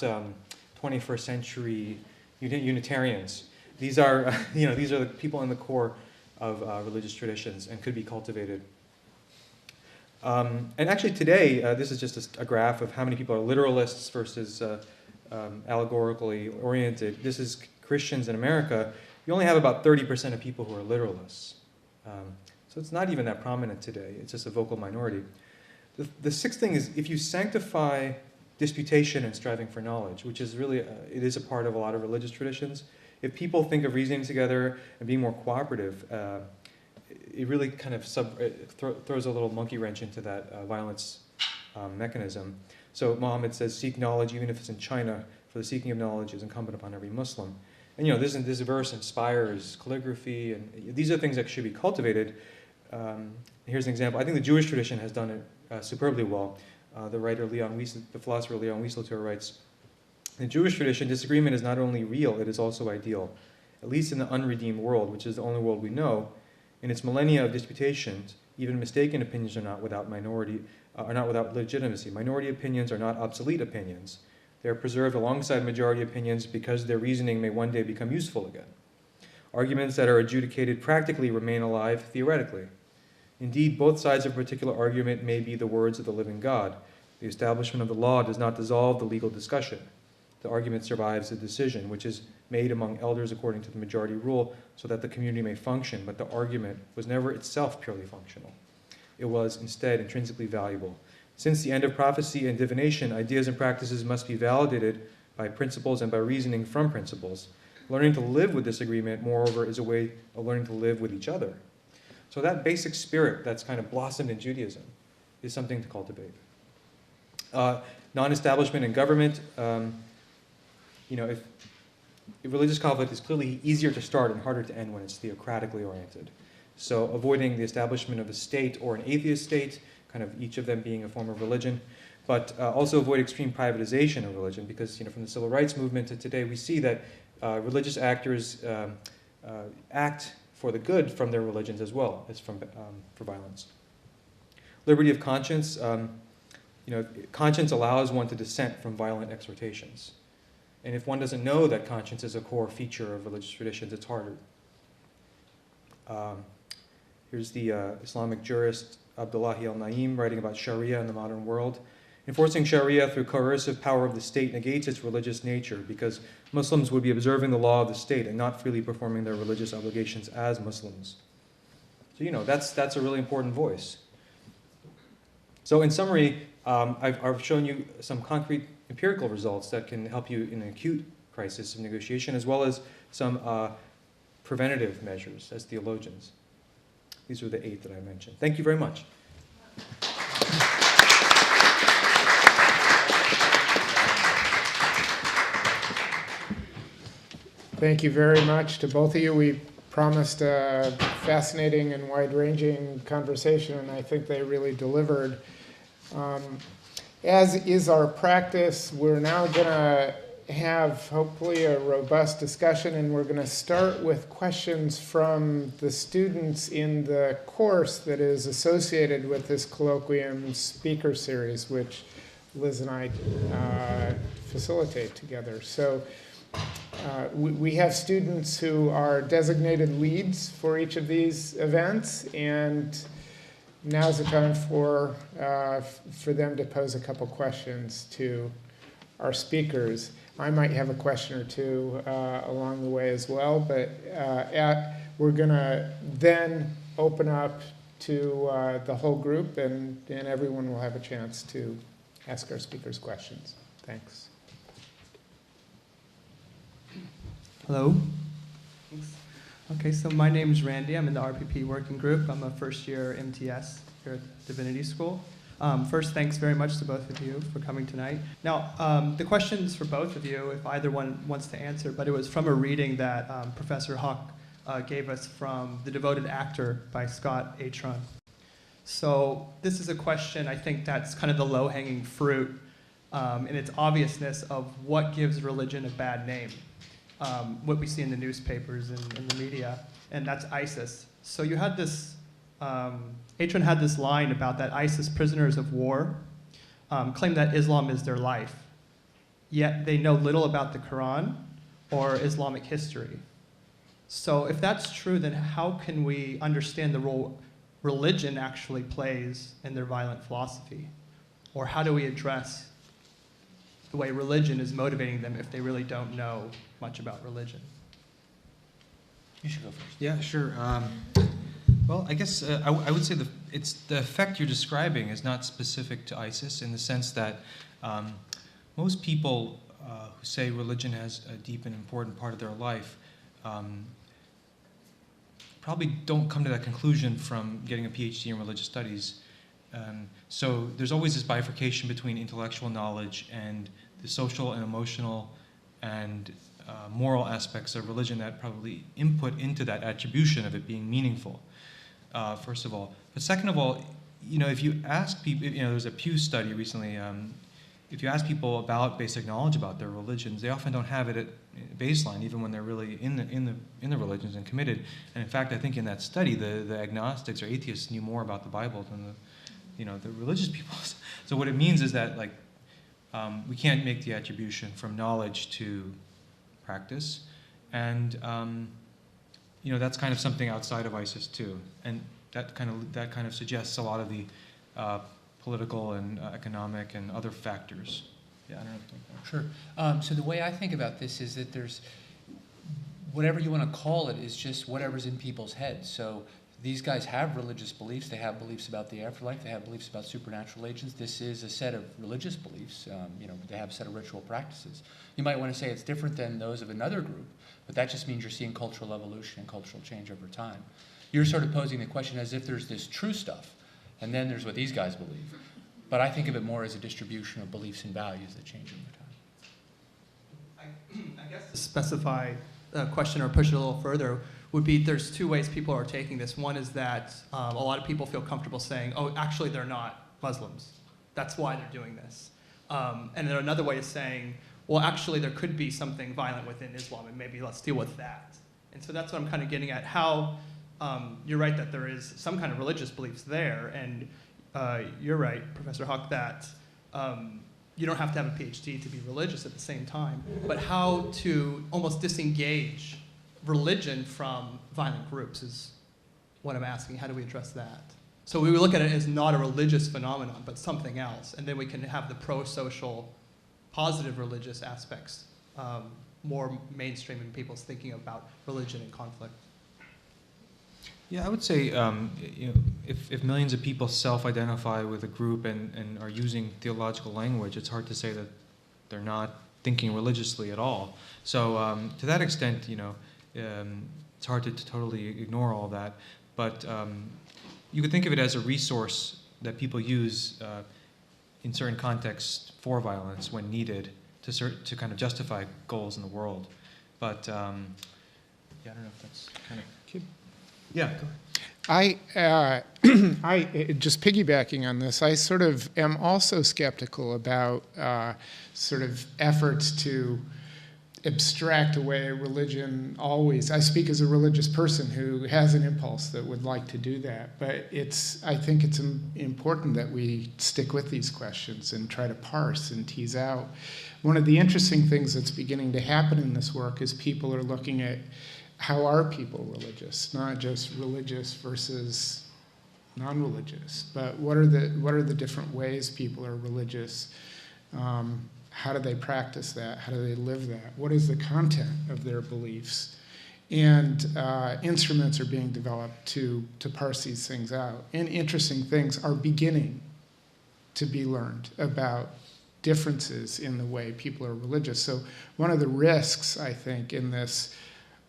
21st century Unitarians. These are, these are the people in the core of religious traditions and could be cultivated. And actually today, this is just a graph of how many people are literalists versus allegorically oriented. This is Christians in America. You only have about 30% of people who are literalists. So it's not even that prominent today. It's just a vocal minority. The sixth thing is, if you sanctify disputation and striving for knowledge, which is really, it is a part of a lot of religious traditions. If people think of reasoning together and being more cooperative, it really kind of throws a little monkey wrench into that violence mechanism. So Muhammad says, seek knowledge even if it's in China, for the seeking of knowledge is incumbent upon every Muslim. And this verse inspires calligraphy, and these are things that should be cultivated. Here's an example. I think the Jewish tradition has done it superbly well. The philosopher Leon Wieseltier writes, in the Jewish tradition, disagreement is not only real, it is also ideal. At least in the unredeemed world, which is the only world we know, in its millennia of disputations, even mistaken opinions are not without legitimacy. Minority opinions are not obsolete opinions. They are preserved alongside majority opinions because their reasoning may one day become useful again. Arguments that are adjudicated practically remain alive theoretically. Indeed, both sides of a particular argument may be the words of the living God. The establishment of the law does not dissolve the legal discussion. The argument survives the decision, which is made among elders according to the majority rule, so that the community may function, but the argument was never itself purely functional. It was instead intrinsically valuable. Since the end of prophecy and divination, ideas and practices must be validated by principles and by reasoning from principles. Learning to live with disagreement, moreover, is a way of learning to live with each other. So that basic spirit that's kind of blossomed in Judaism is something to cultivate. Non-establishment in government, if religious conflict is clearly easier to start and harder to end when it's theocratically oriented. So avoiding the establishment of a state or an atheist state, kind of each of them being a form of religion, but also avoid extreme privatization of religion, because from the civil rights movement to today, we see that religious actors act for the good from their religions as well as for violence. Liberty of conscience, conscience allows one to dissent from violent exhortations. And if one doesn't know that conscience is a core feature of religious traditions, it's harder. Here's the Islamic jurist Abdullahi al-Naim writing about Sharia in the modern world. Enforcing Sharia through coercive power of the state negates its religious nature, because Muslims would be observing the law of the state and not freely performing their religious obligations as Muslims. So, that's a really important voice. So in summary, I've shown you some concrete empirical results that can help you in an acute crisis of negotiation, as well as some preventative measures as theologians. These are the 8 that I mentioned. Thank you very much. Thank you very much to both of you. We promised a fascinating and wide-ranging conversation, and I think they really delivered. As is our practice, we're now going to have hopefully a robust discussion, and we're going to start with questions from the students in the course that is associated with this colloquium speaker series, which Liz and I facilitate together. So we have students who are designated leads for each of these events, and now's the time for them to pose a couple questions to our speakers. I might have a question or two along the way as well, but we're going to then open up to the whole group, and everyone will have a chance to ask our speakers questions. Thanks. Hello. Thanks. Okay, so my name is Randy. I'm in the RPP working group. I'm a first-year MTS here at Divinity School. First, thanks very much to both of you for coming tonight. Now, the question's for both of you, if either one wants to answer, but it was from a reading that Professor Haque gave us from The Devoted Actor by Scott Atron. So this is a question, I think, that's kind of the low-hanging fruit in its obviousness of what gives religion a bad name. What we see in the newspapers and in the media, and that's ISIS. So you had this, Atron had this line about that ISIS prisoners of war claim that Islam is their life, yet they know little about the Quran or Islamic history. So if that's true, then how can we understand the role religion actually plays in their violent philosophy? Or how do we address the way religion is motivating them if they really don't know much about religion? You should go first. Yeah, sure. Well, I guess I would say the effect you're describing is not specific to ISIS, in the sense that most people who say religion has a deep and important part of their life probably don't come to that conclusion from getting a PhD in religious studies. So there's always this bifurcation between intellectual knowledge and the social and emotional and moral aspects of religion that probably input into that attribution of it being meaningful, first of all. But second of all, if you ask people, there's a Pew study recently, if you ask people about basic knowledge about their religions, they often don't have it at baseline, even when they're really in the religions and committed. And in fact, I think in that study, the agnostics or atheists knew more about the Bible than the religious people. So what it means is that we can't make the attribution from knowledge to practice, and that's kind of something outside of ISIS too, and that kind of suggests a lot of the political and economic and other factors. Yeah, I don't know if you think that. Sure. So the way I think about this is that there's whatever you want to call it is just whatever's in people's heads. So these guys have religious beliefs. They have beliefs about the afterlife. They have beliefs about supernatural agents. This is a set of religious beliefs. They have a set of ritual practices. You might want to say it's different than those of another group, but that just means you're seeing cultural evolution and cultural change over time. you're sort of posing the question as if there's this true stuff, and then there's what these guys believe. But I think of it more as a distribution of beliefs and values that change over time. I guess to specify a question or push it a little further would be there's two ways people are taking this. One is that a lot of people feel comfortable saying, oh, actually they're not Muslims. That's why they're doing this. And then another way is saying, well, actually there could be something violent within Islam, and maybe let's deal with that. And so that's what I'm kind of getting at, how you're right that there is some kind of religious beliefs there, and you're right, Professor Haque, that you don't have to have a PhD to be religious at the same time, but how to almost disengage religion from violent groups is what I'm asking. How do we address that? So we would look at it as not a religious phenomenon, but something else, and then we can have the pro-social, positive religious aspects more mainstream in people's thinking about religion and conflict. Yeah, I would say if millions of people self-identify with a group and are using theological language, it's hard to say that they're not thinking religiously at all. So to that extent, it's hard to totally ignore all that. But you could think of it as a resource that people use in certain contexts for violence when needed to kind of justify goals in the world. But yeah, I don't know if that's kind of... Yeah, go ahead. I just piggybacking on this, I sort of am also skeptical about sort of efforts to abstract away religion always. I speak as a religious person who has an impulse that would like to do that, but I think it's important that we stick with these questions and try to parse and tease out. One of the interesting things that's beginning to happen in this work is people are looking at how are people religious, not just religious versus non-religious, but what are the different ways people are religious? How do they practice that? How do they live that? What is the content of their beliefs? And instruments are being developed to parse these things out. And interesting things are beginning to be learned about differences in the way people are religious. So one of the risks, I think, in this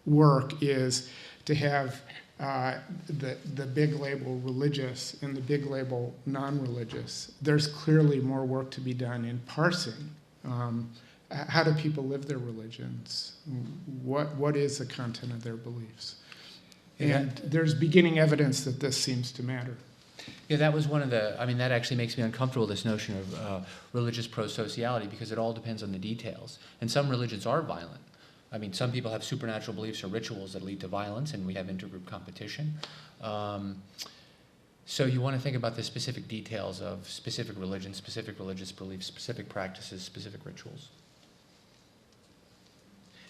work is to have the big label religious and the big label non-religious. There's clearly more work to be done in parsing. How do people live their religions? What is the content of their beliefs? And there's beginning evidence that this seems to matter. Yeah, that was one of the, that actually makes me uncomfortable, this notion of religious pro-sociality, because it all depends on the details. And some religions are violent. Some people have supernatural beliefs or rituals that lead to violence, and we have intergroup competition. So you want to think about the specific details of specific religions, specific religious beliefs, specific practices, specific rituals.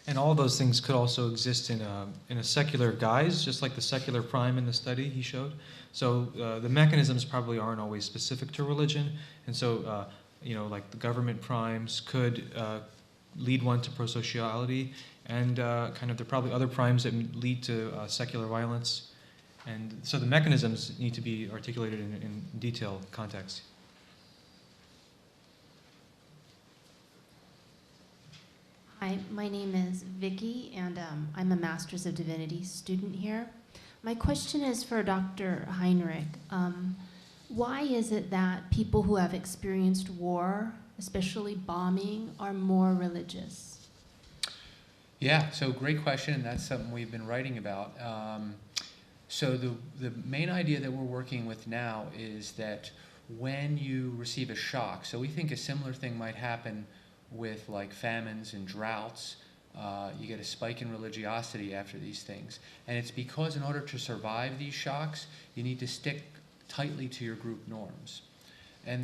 And all those things could also exist in a secular guise, just like the secular prime in the study he showed. So the mechanisms probably aren't always specific to religion, and so like the government primes could lead one to pro-sociality, and there are probably other primes that lead to secular violence. And so the mechanisms need to be articulated in detailed context. Hi, my name is Vicky, and I'm a Master's of Divinity student here. My question is for Dr. Henrich. Why is it that people who have experienced war, especially bombing, are more religious? Yeah, so great question, and that's something we've been writing about. So the main idea that we're working with now is that when you receive a shock, so we think a similar thing might happen with like famines and droughts. You get a spike in religiosity after these things. And it's because in order to survive these shocks, you need to stick tightly to your group norms. And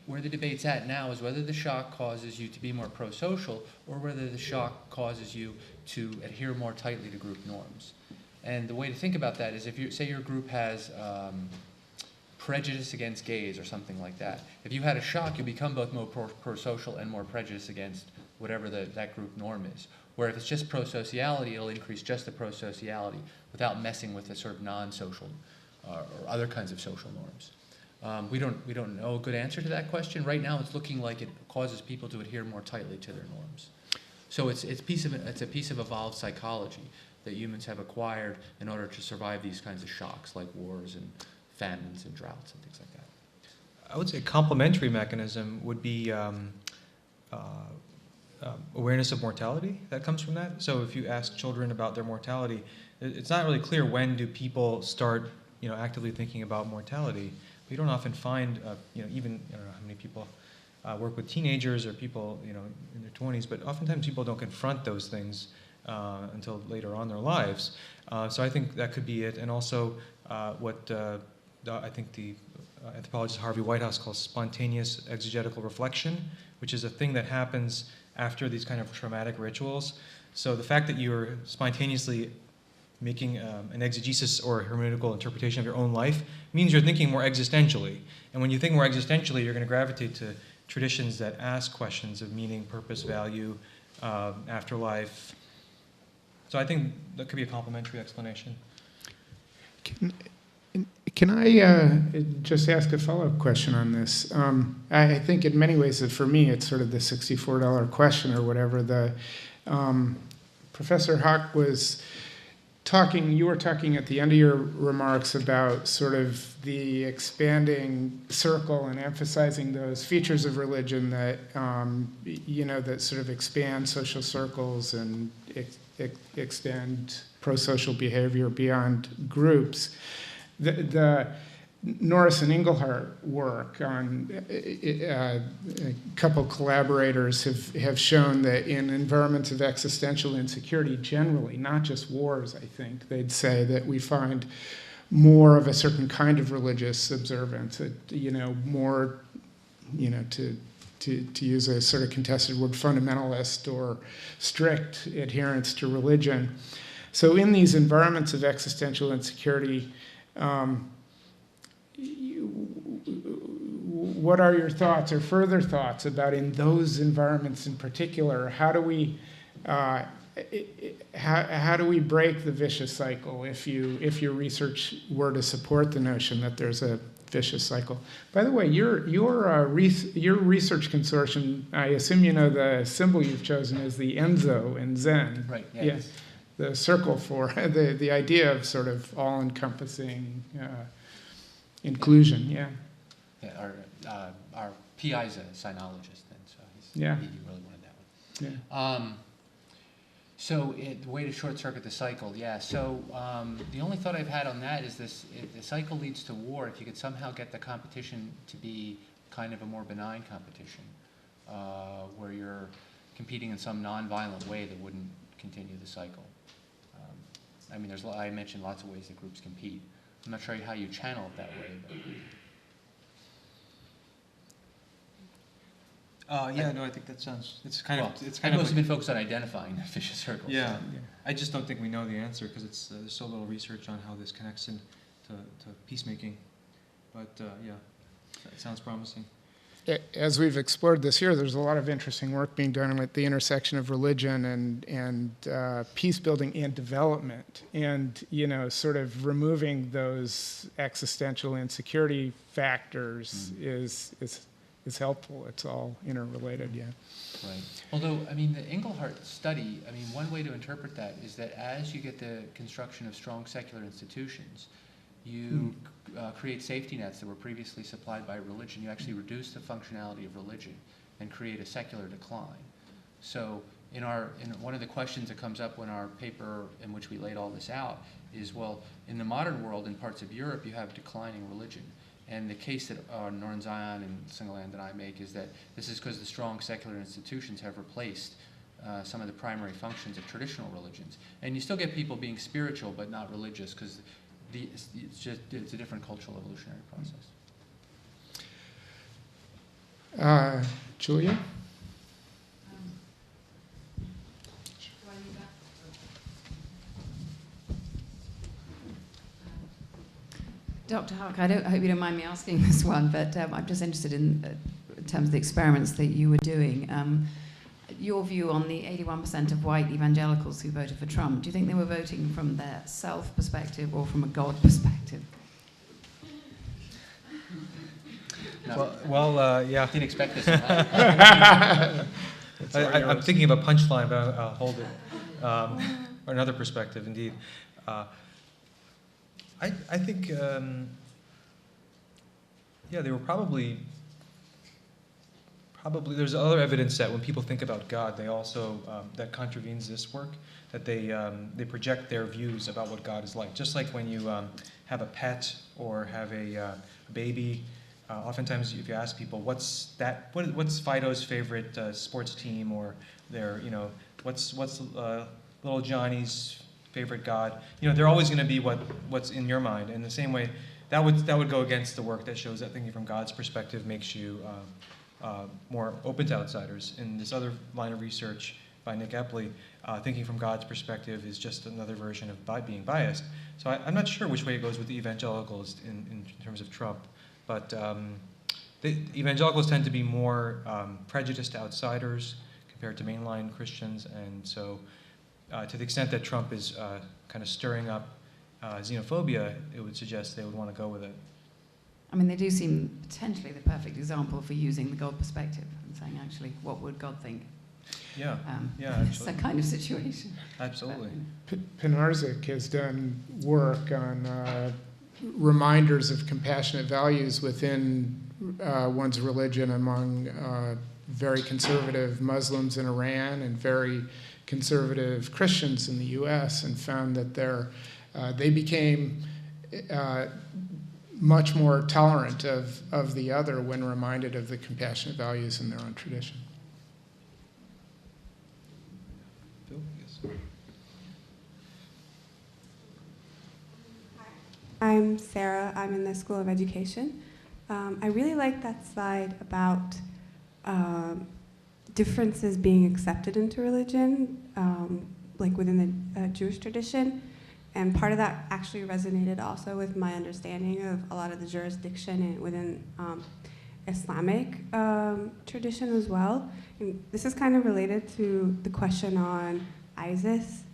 where the debate's at now is whether the shock causes you to be more pro-social or whether the shock causes you to adhere more tightly to group norms. And the way to think about that is if you say your group has prejudice against gays or something like that. If you had a shock, you become both more pro-social and more prejudiced against whatever that group norm is. Where if it's just pro-sociality, it'll increase just the pro-sociality without messing with the sort of non-social or other kinds of social norms. We don't know a good answer to that question. Right now, it's looking like it causes people to adhere more tightly to their norms. So it's a piece of evolved psychology. that humans have acquired in order to survive these kinds of shocks like wars and famines and droughts and things like that? I would say a complementary mechanism would be awareness of mortality that comes from that. So if you ask children about their mortality, it's not really clear when do people start, actively thinking about mortality. We don't often find, even, I don't know how many people work with teenagers or people, in their 20s, but oftentimes people don't confront those things until later on in their lives. So I think that could be it. And also what I think the anthropologist Harvey Whitehouse calls spontaneous exegetical reflection, which is a thing that happens after these kind of traumatic rituals. So the fact that you're spontaneously making an exegesis or hermeneutical interpretation of your own life means you're thinking more existentially. And when you think more existentially, you're going to gravitate to traditions that ask questions of meaning, purpose, value, afterlife. So I think that could be a complementary explanation. Can I just ask a follow-up question on this? I think in many ways, for me, it's sort of the $64 question or whatever. The Professor Haque was talking, you were talking at the end of your remarks about sort of the expanding circle and emphasizing those features of religion that, that sort of expand social circles and extend pro-social behavior beyond groups. The Norris and Engelhardt work on a couple collaborators have shown that in environments of existential insecurity generally, not just wars, I think, they'd say that we find more of a certain kind of religious observance, more, to use a sort of contested word, fundamentalist or strict adherence to religion. So in these environments of existential insecurity, what are your thoughts or further thoughts about in those environments in particular? How do we break the vicious cycle if your research were to support the notion that there's a vicious cycle? By the way, your research consortium, I assume you know the symbol you've chosen is the Enzo in Zen. Right. Yeah. Yes. The circle for the idea of sort of all-encompassing inclusion. Yeah. Yeah, our PI is a sinologist, and so he Yeah. really wanted that one. Yeah. So the way to short-circuit the cycle, yeah. So the only thought I've had on that is this: if the cycle leads to war, if you could somehow get the competition to be kind of a more benign competition, where you're competing in some non-violent way that wouldn't continue the cycle. I mentioned lots of ways that groups compete. I'm not sure how you channel it that way. But I think that sounds. It's I've mostly been focused on identifying the vicious circles. Yeah. I just don't think we know the answer because there's so little research on how this connects into peacemaking. But it sounds promising. As we've explored this year, there's a lot of interesting work being done at the intersection of religion and peace building and development, and sort of removing those existential insecurity factors is helpful. It's all interrelated. Yeah. Right. Although, the Engelhardt study, one way to interpret that is that as you get the construction of strong secular institutions, you create safety nets that were previously supplied by religion. You actually reduce the functionality of religion and create a secular decline. So in one of the questions that comes up when our paper in which we laid all this out is, well, in the modern world, in parts of Europe, you have declining religion. And the case that Northern Zion and Singaland and I make is that this is because the strong secular institutions have replaced some of the primary functions of traditional religions. And you still get people being spiritual but not religious because it's a different cultural evolutionary process. Julia? Dr. Haque, I hope you don't mind me asking this one, but I'm just interested in terms of the experiments that you were doing. Your view on the 81% of white evangelicals who voted for Trump. Do you think they were voting from their self perspective or from a God perspective? No. Yeah. Didn't expect this. I'm thinking of a punchline, but I'll hold it. or another perspective, indeed. I think, yeah, they were probably there's other evidence that when people think about God, they also, that contravenes this work, that they project their views about what God is like. Just like when you have a pet or have a baby, oftentimes if you ask people, what's Fido's favorite sports team, or their, what's little Johnny's favorite God, they're always going to be what's in your mind. In the same way, that would go against the work that shows that thinking from God's perspective makes you more open to outsiders. In this other line of research by Nick Epley, thinking from God's perspective is just another version of being biased. So I'm not sure which way it goes with the evangelicals in terms of Trump, but the evangelicals tend to be more prejudiced outsiders compared to mainline Christians, and so to the extent that Trump is kind of stirring up xenophobia, it would suggest they would want to go with it. I mean, they do seem potentially the perfect example for using the God perspective and saying, actually, what would God think? Yeah, It's that kind of situation. Absolutely. Penarzik has done work on reminders of compassionate values within one's religion among very conservative Muslims in Iran and very conservative Christians in the U.S., and found that they became much more tolerant of the other when reminded of the compassionate values in their own tradition. Phil, yes. I'm Sarah. I'm in the School of Education. I really like that slide about differences being accepted into religion, like within the Jewish tradition. And part of that actually resonated also with my understanding of a lot of the jurisdiction within Islamic tradition as well. And this is kind of related to the question on ISIS.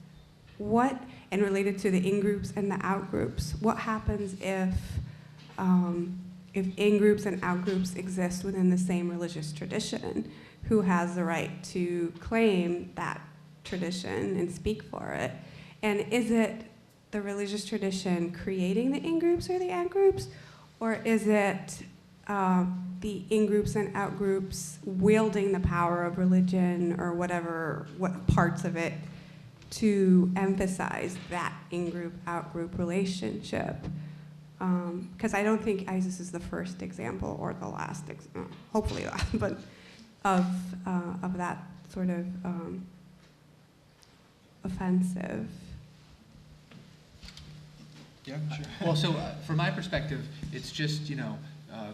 And related to the in-groups and the out-groups. What happens if in-groups and out-groups exist within the same religious tradition? Who has the right to claim that tradition and speak for it? And is it the religious tradition creating the in-groups or the out-groups? Or is it the in-groups and out-groups wielding the power of religion or what parts of it to emphasize that in-group, out-group relationship? Because I don't think ISIS is the first example or the last, hopefully last, but of that sort of offensive. Yeah, sure. Well, so from my perspective, it's just,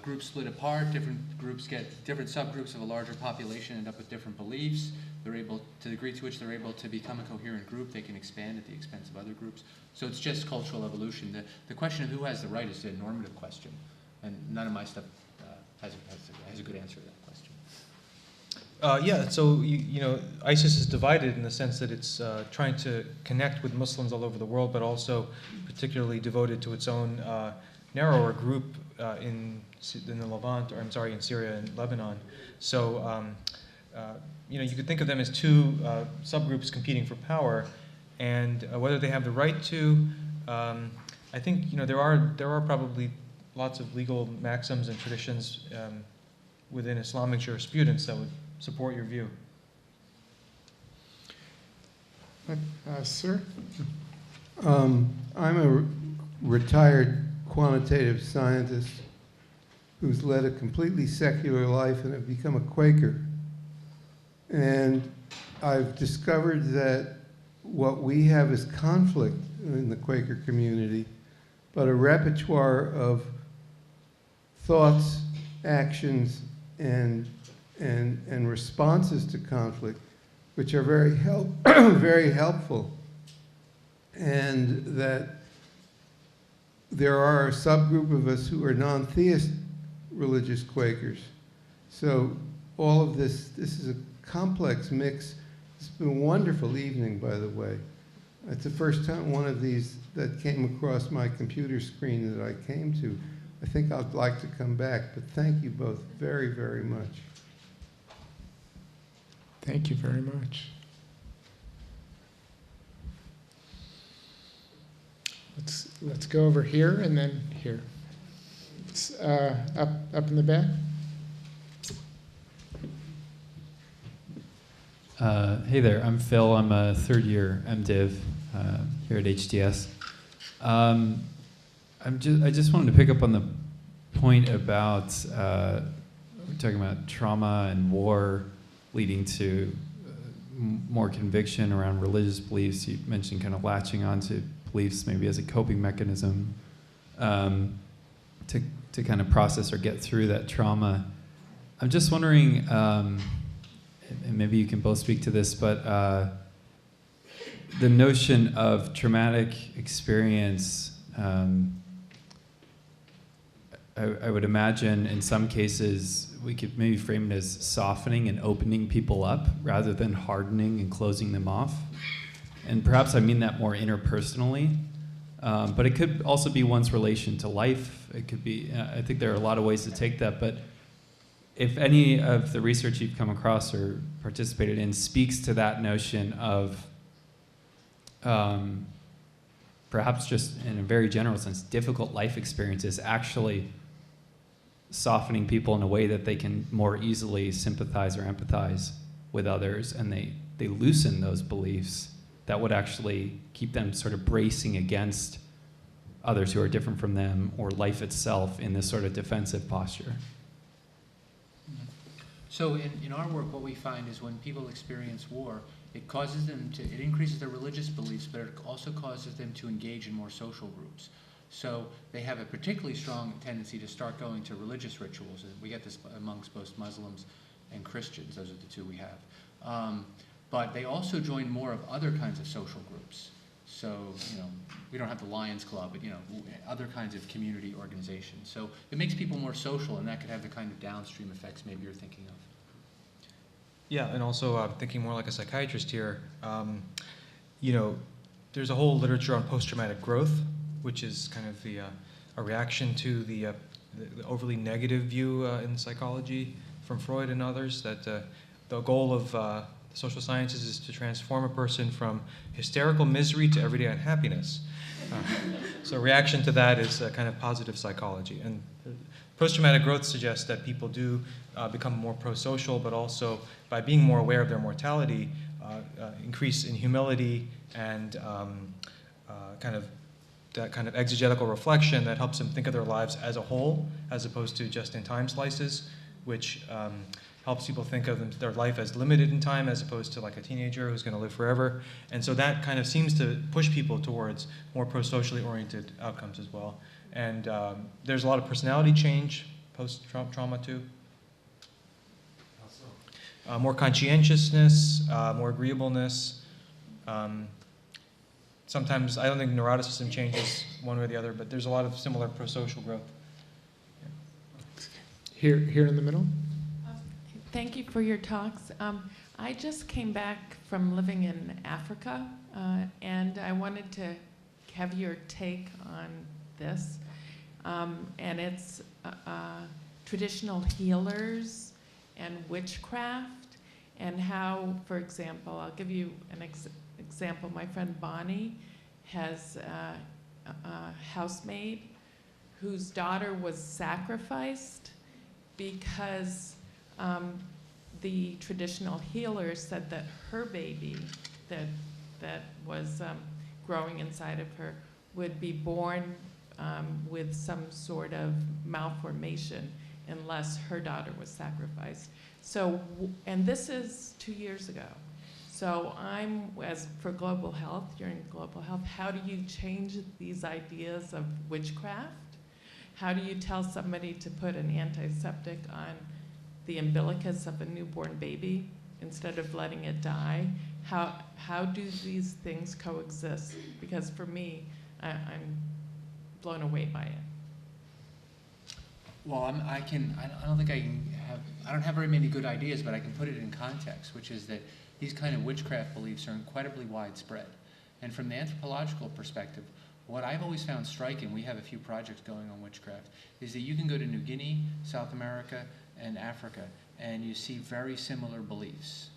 groups split apart, different subgroups of a larger population end up with different beliefs. They're able, to the degree to which they're able to become a coherent group, they can expand at the expense of other groups. So it's just cultural evolution. The question of who has the right is a normative question, and none of my stuff has a good answer to that question. Yeah, so ISIS is divided in the sense that it's trying to connect with Muslims all over the world, but also particularly devoted to its own narrower group in the Levant, or in Syria and Lebanon. So you could think of them as two subgroups competing for power, and whether they have the right to, I think there are probably lots of legal maxims and traditions within Islamic jurisprudence that would support your view. Sir? I'm a retired quantitative scientist who's led a completely secular life and have become a Quaker. And I've discovered that what we have is conflict in the Quaker community, but a repertoire of thoughts, actions, and responses to conflict, which are very helpful, and that there are a subgroup of us who are non-theist religious Quakers. So all of this is a complex mix. It's been a wonderful evening, by the way. It's the first time one of these that came across my computer screen that I came to. I think I'd like to come back, but thank you both very, very much. Thank you very much. let's go over here and then here. Up in the back. Hey there, I'm Phil. I'm a third year MDiv here at HTS. I just wanted to pick up on the point about we're talking about trauma and war leading to more conviction around religious beliefs. You mentioned kind of latching onto beliefs maybe as a coping mechanism to kind of process or get through that trauma. I'm just wondering, and maybe you can both speak to this, but the notion of traumatic experience, I would imagine in some cases we could maybe frame it as softening and opening people up rather than hardening and closing them off. And perhaps I mean that more interpersonally, but it could also be one's relation to life. It could be, I think there are a lot of ways to take that, but if any of the research you've come across or participated in speaks to that notion of perhaps just in a very general sense, difficult life experiences actually softening people in a way that they can more easily sympathize or empathize with others, and they loosen those beliefs that would actually keep them sort of bracing against others who are different from them or life itself in this sort of defensive posture. So in our work, what we find is when people experience war, it causes them to, it increases their religious beliefs, but it also causes them to engage in more social groups. So they have a particularly strong tendency to start going to religious rituals, and we get this amongst both Muslims and Christians. Those are the two we have. But they also join more of other kinds of social groups. So, you know, we don't have the Lions Club, but, you know, other kinds of community organizations. So it makes people more social, and that could have the kind of downstream effects maybe you're thinking of. Yeah, and also thinking more like a psychiatrist here, you know, there's a whole literature on post-traumatic growth, which is kind of a reaction to the overly negative view in psychology from Freud and others, that the goal of social sciences is to transform a person from hysterical misery to everyday unhappiness. So a reaction to that is kind of positive psychology. And post-traumatic growth suggests that people do become more pro-social, but also by being more aware of their mortality, increase in humility and that kind of exegetical reflection that helps them think of their lives as a whole, as opposed to just in time slices, which helps people think of their life as limited in time as opposed to like a teenager who's going to live forever. And so that kind of seems to push people towards more pro-socially oriented outcomes as well. And there's a lot of personality change post-trauma too. More conscientiousness, more agreeableness. Sometimes, I don't think neuroticism changes one way or the other, but there's a lot of similar pro-social growth. Here in the middle. Thank you for your talks. I just came back from living in Africa, and I wanted to have your take on this. And it's traditional healers and witchcraft, and how, for example, I'll give you an example. My friend Bonnie has a housemaid whose daughter was sacrificed because the traditional healer said that her baby that was growing inside of her would be born with some sort of malformation unless her daughter was sacrificed. So, and this is 2 years ago. So for global health, you're in global health, how do you change these ideas of witchcraft? How do you tell somebody to put an antiseptic on the umbilicus of a newborn baby instead of letting it die? How do these things coexist? Because for me, I'm blown away by it. Well, I don't have very many good ideas, but I can put it in context, which is that these kind of witchcraft beliefs are incredibly widespread. And from the anthropological perspective, what I've always found striking, we have a few projects going on witchcraft, is that you can go to New Guinea, South America, and Africa, and you see very similar beliefs.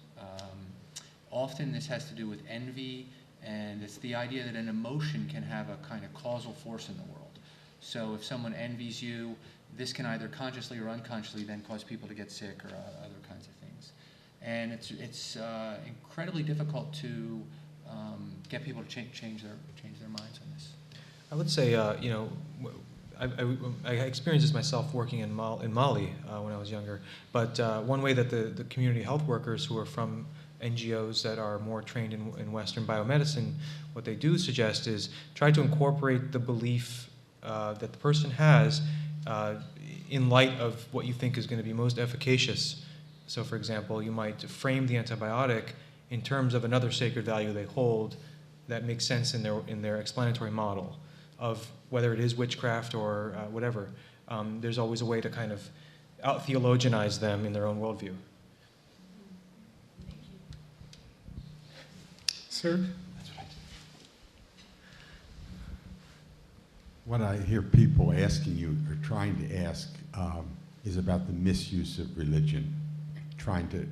Often this has to do with envy And it's the idea that an emotion can have a kind of causal force in the world. So if someone envies you, this can either consciously or unconsciously then cause people to get sick or other kinds of things. And it's incredibly difficult to get people to change their minds on this. I would say, you know, I experienced this myself working in Mali when I was younger. But one way that the community health workers who are from NGOs that are more trained in Western biomedicine, what they do suggest is try to incorporate the belief that the person has in light of what you think is going to be most efficacious. So, for example, you might frame the antibiotic in terms of another sacred value they hold that makes sense in their explanatory model of whether it is witchcraft or whatever. There's always a way to kind of out-theologianize them in their own worldview. Sir? What I hear people asking you or trying to ask is about the misuse of religion, trying to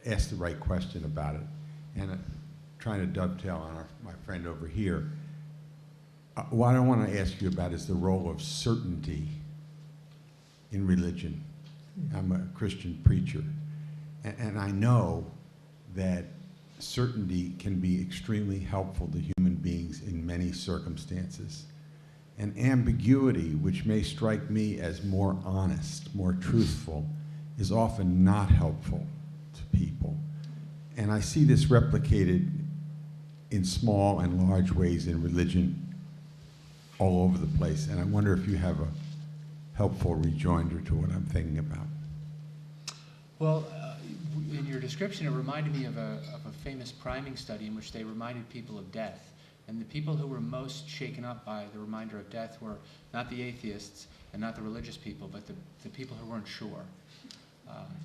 ask the right question about it. And trying to dovetail on my friend over here. What I want to ask you about is the role of certainty in religion. I'm a Christian preacher, and I know that certainty can be extremely helpful to human beings in many circumstances. And ambiguity, which may strike me as more honest, more truthful, is often not helpful to people. And I see this replicated in small and large ways in religion all over the place. And I wonder if you have a helpful rejoinder to what I'm thinking about. Well, in your description, it reminded me of a famous priming study in which they reminded people of death. And the people who were most shaken up by the reminder of death were not the atheists and not the religious people, but the people who weren't sure.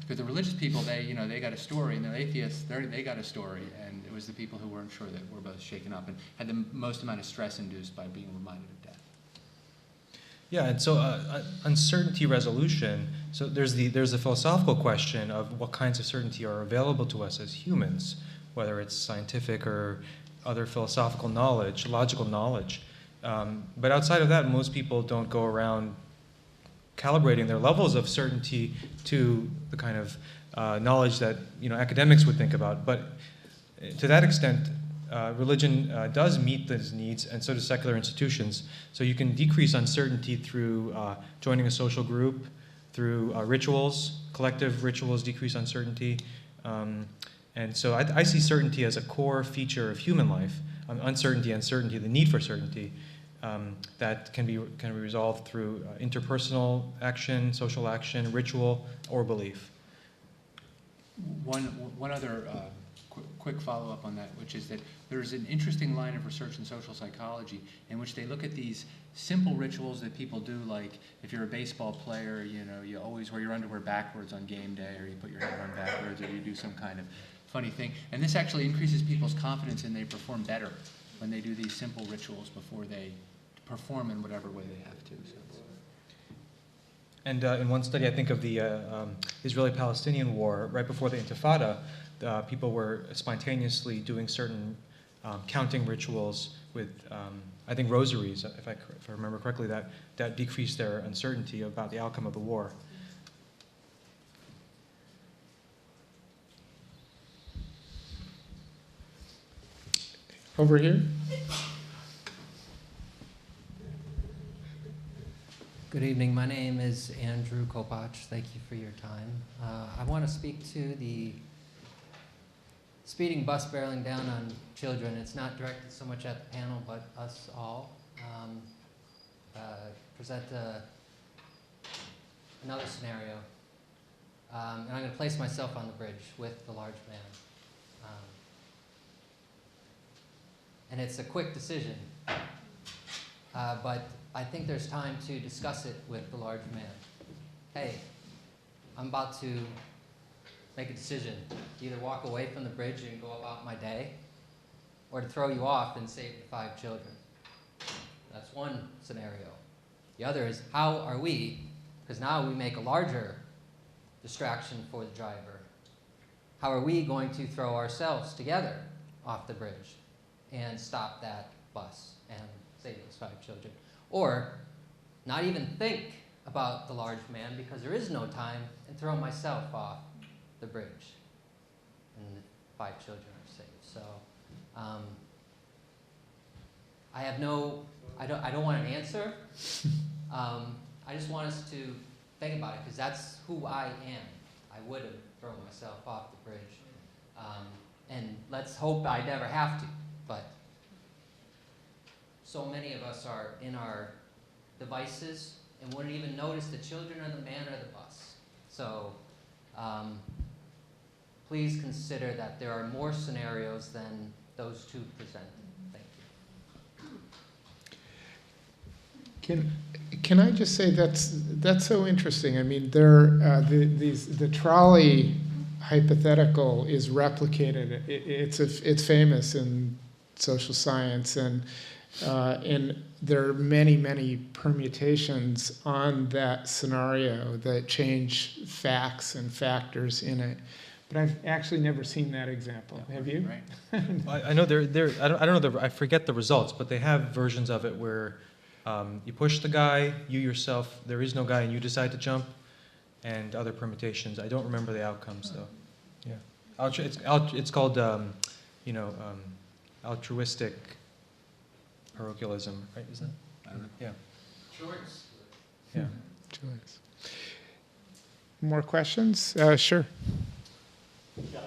Because the religious people, they got a story, and the atheists, they got a story, and it was the people who weren't sure that were both shaken up and had the most amount of stress induced by being reminded of death. Yeah, and so uncertainty resolution. So there's the philosophical question of what kinds of certainty are available to us as humans, whether it's scientific or other philosophical knowledge, logical knowledge. But outside of that, most people don't go around calibrating their levels of certainty to the kind of knowledge that academics would think about. But to that extent, religion does meet those needs, and so do secular institutions. So you can decrease uncertainty through joining a social group, through rituals. Collective rituals decrease uncertainty. And so I see certainty as a core feature of human life. Uncertainty and certainty, the need for certainty, that can be resolved through interpersonal action, social action, ritual, or belief. One other quick follow-up on that, which is that there's an interesting line of research in social psychology in which they look at these simple rituals that people do, like if you're a baseball player, you always wear your underwear backwards on game day, or you put your hair on backwards, or you do some kind of funny thing. And this actually increases people's confidence, and they perform better when they do these simple rituals before they perform in whatever way they have to. So And in one study, I think of the Israeli-Palestinian war, right before the Intifada, people were spontaneously doing certain counting rituals with, I think, rosaries, if I remember correctly, that decreased their uncertainty about the outcome of the war. Over here. Good evening. My name is Andrew Kopach. Thank you for your time. I want to speak to the speeding bus barreling down on children. It's not directed so much at the panel, but us all. Present another scenario. And I'm going to place myself on the bridge with the large man. And it's a quick decision, but I think there's time to discuss it with the large man. Hey, I'm about to make a decision. Either walk away from the bridge and go about my day, or to throw you off and save the 5 children. That's one scenario. The other is, how are we, because now we make a larger distraction for the driver, how are we going to throw ourselves together off the bridge and stop that bus and save those 5 children. Or not even think about the large man because there is no time and throw myself off the bridge and 5 children are saved. So I don't want an answer. I just want us to think about it because that's who I am. I would have thrown myself off the bridge. And let's hope I never have to. But so many of us are in our devices and wouldn't even notice the children or the man or the bus. So please consider that there are more scenarios than those 2 presented. Thank you. Can I just say that's so interesting? I mean, the trolley hypothetical is replicated. It's famous in social science, and there are many permutations on that scenario that change facts and factors in it. But I've actually never seen that example. Have you? Right. I know I don't know. I forget the results, but they have versions of it where you push the guy, you yourself, there is no guy, and you decide to jump, and other permutations. I don't remember the outcomes though. Yeah, it's called altruistic parochialism, right? Is that? I don't know. Yeah. Choice. Yeah. Choice. More questions? Sure. Yeah.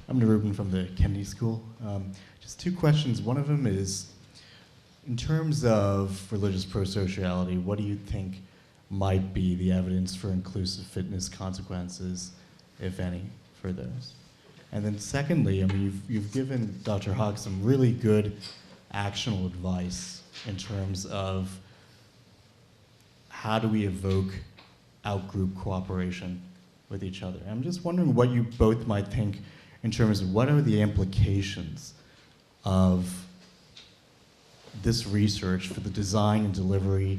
I'm Reuben from the Kennedy School. Just 2 questions. One of them is, in terms of religious pro-sociality, what do you think might be the evidence for inclusive fitness consequences, if any, for those? And then secondly, I mean, you've given Dr. Haque some really good actionable advice in terms of how do we evoke out-group cooperation with each other. I'm just wondering what you both might think in terms of what are the implications of this research for the design and delivery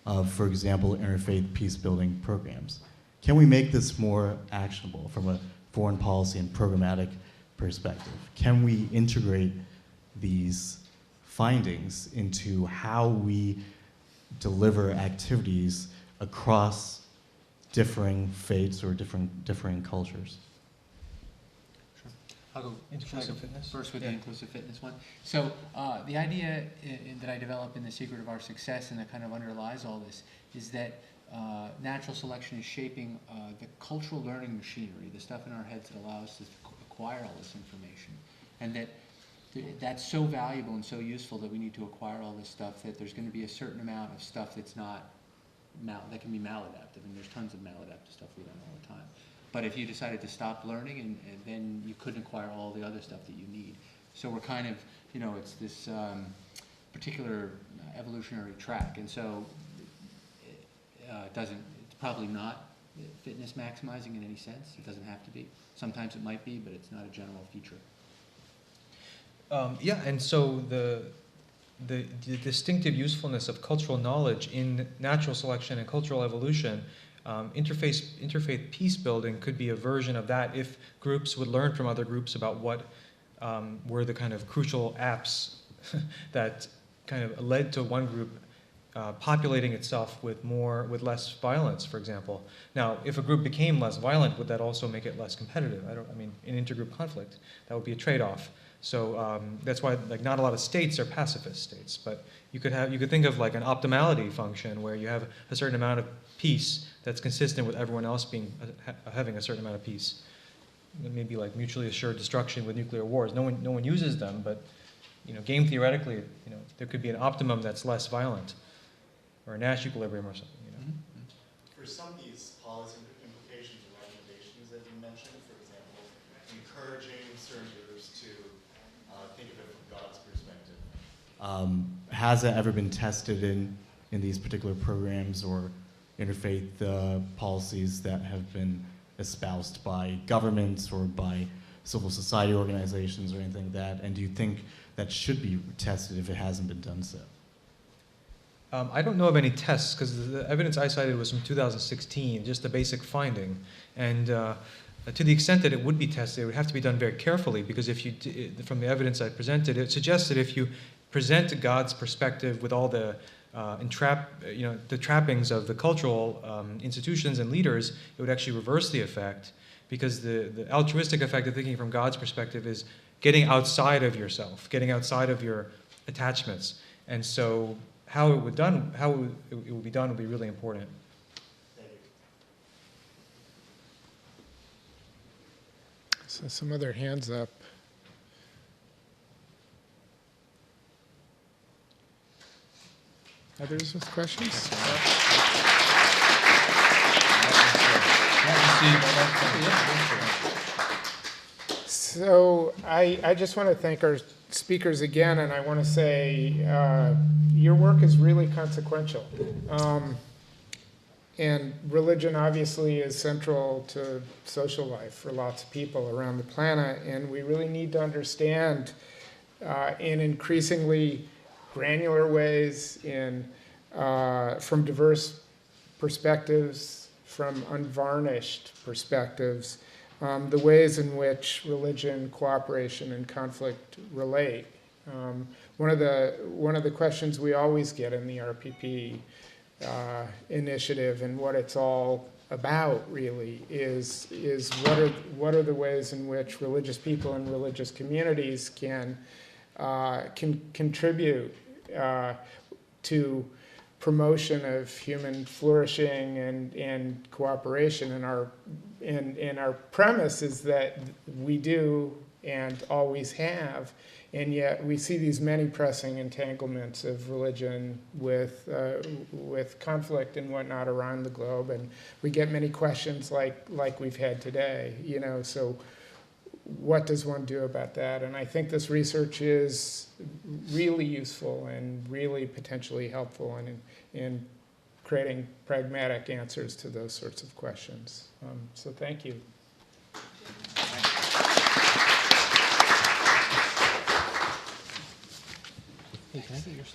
of, for example, interfaith peace-building programs. Can we make this more actionable from a foreign policy and programmatic perspective? Can we integrate these findings into how we deliver activities across differing faiths or differing cultures? I'll go inclusive fitness first with the inclusive fitness one. So the idea that I developed in The Secret of Our Success and that kind of underlies all this is that natural selection is shaping the cultural learning machinery, the stuff in our heads that allows us to acquire all this information, and that's so valuable and so useful that we need to acquire all this stuff, that there's going to be a certain amount of stuff that's not that can be maladaptive, and there's tons of maladaptive stuff we learn all the time. But if you decided to stop learning, and then you couldn't acquire all the other stuff that you need. So we're kind of, it's this particular evolutionary track, and so it's probably not fitness maximizing in any sense. It doesn't have to be. Sometimes it might be, but it's not a general feature. Yeah, and so the distinctive usefulness of cultural knowledge in natural selection and cultural evolution, interfaith peace building could be a version of that if groups would learn from other groups about what were the kind of crucial apps that kind of led to one group populating itself with less violence, for example. Now, if a group became less violent, would that also make it less competitive? In intergroup conflict, that would be a trade-off. So that's why not a lot of states are pacifist states, but you could think of like an optimality function where you have a certain amount of peace that's consistent with everyone else having a certain amount of peace. Maybe like mutually assured destruction with nuclear wars. No one uses them, but game theoretically, there could be an optimum that's less violent, or a Nash equilibrium or something. For some of these policy implications or recommendations that you mentioned, for example, encouraging certain groups to think of it from God's perspective, has that ever been tested in these particular programs or interfaith policies that have been espoused by governments or by civil society organizations or anything like that? And do you think that should be tested if it hasn't been done so? I don't know of any tests because the evidence I cited was from 2016, just a basic finding. And to the extent that it would be tested, it would have to be done very carefully because if you, from the evidence I presented, it suggests that if you present God's perspective with all the the trappings of the cultural institutions and leaders, it would actually reverse the effect because the altruistic effect of thinking from God's perspective is getting outside of yourself, getting outside of your attachments. And so how it would be done would be really important. So some other hands up. Others with questions? So I just want to thank our speakers again, and I want to say your work is really consequential. And religion obviously is central to social life for lots of people around the planet, and we really need to understand in increasingly granular ways, from diverse perspectives, from unvarnished perspectives, the ways in which religion, cooperation, and conflict relate. One of the questions we always get in the RPP initiative and what it's all about really is what are the ways in which religious people and religious communities can contribute to promotion of human flourishing and cooperation. And our premise is that we do and always have, and yet we see these many pressing entanglements of religion with conflict and whatnot around the globe, and we get many questions like we've had today. So what does one do about that? And I think this research is really useful and really potentially helpful in creating pragmatic answers to those sorts of questions. So thank you.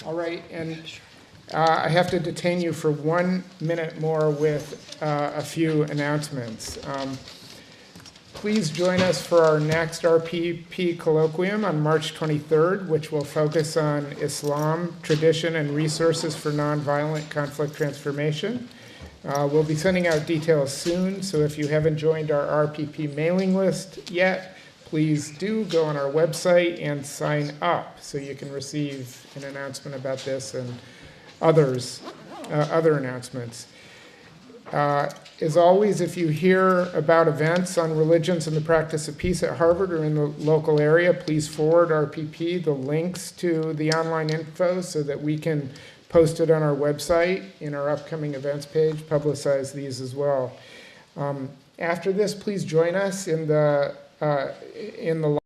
All right, and I have to detain you for 1 minute more with a few announcements. Please join us for our next RPP colloquium on March 23rd, which will focus on Islam, tradition, and resources for nonviolent conflict transformation. We'll be sending out details soon, so if you haven't joined our RPP mailing list yet, please do go on our website and sign up so you can receive an announcement about this and other announcements. As always, if you hear about events on religions and the practice of peace at Harvard or in the local area, please forward RPP the links to the online info so that we can post it on our website in our upcoming events page, publicize these as well. After this, please join us in the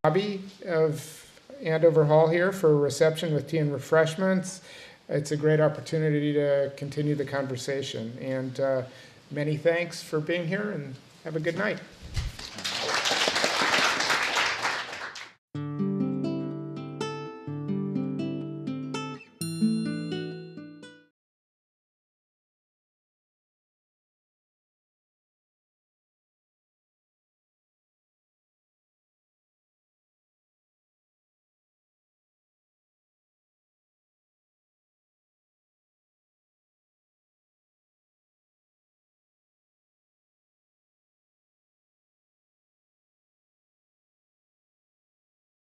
lobby of Andover Hall here for a reception with tea and refreshments. It's a great opportunity to continue the conversation. And many thanks for being here, and have a good night.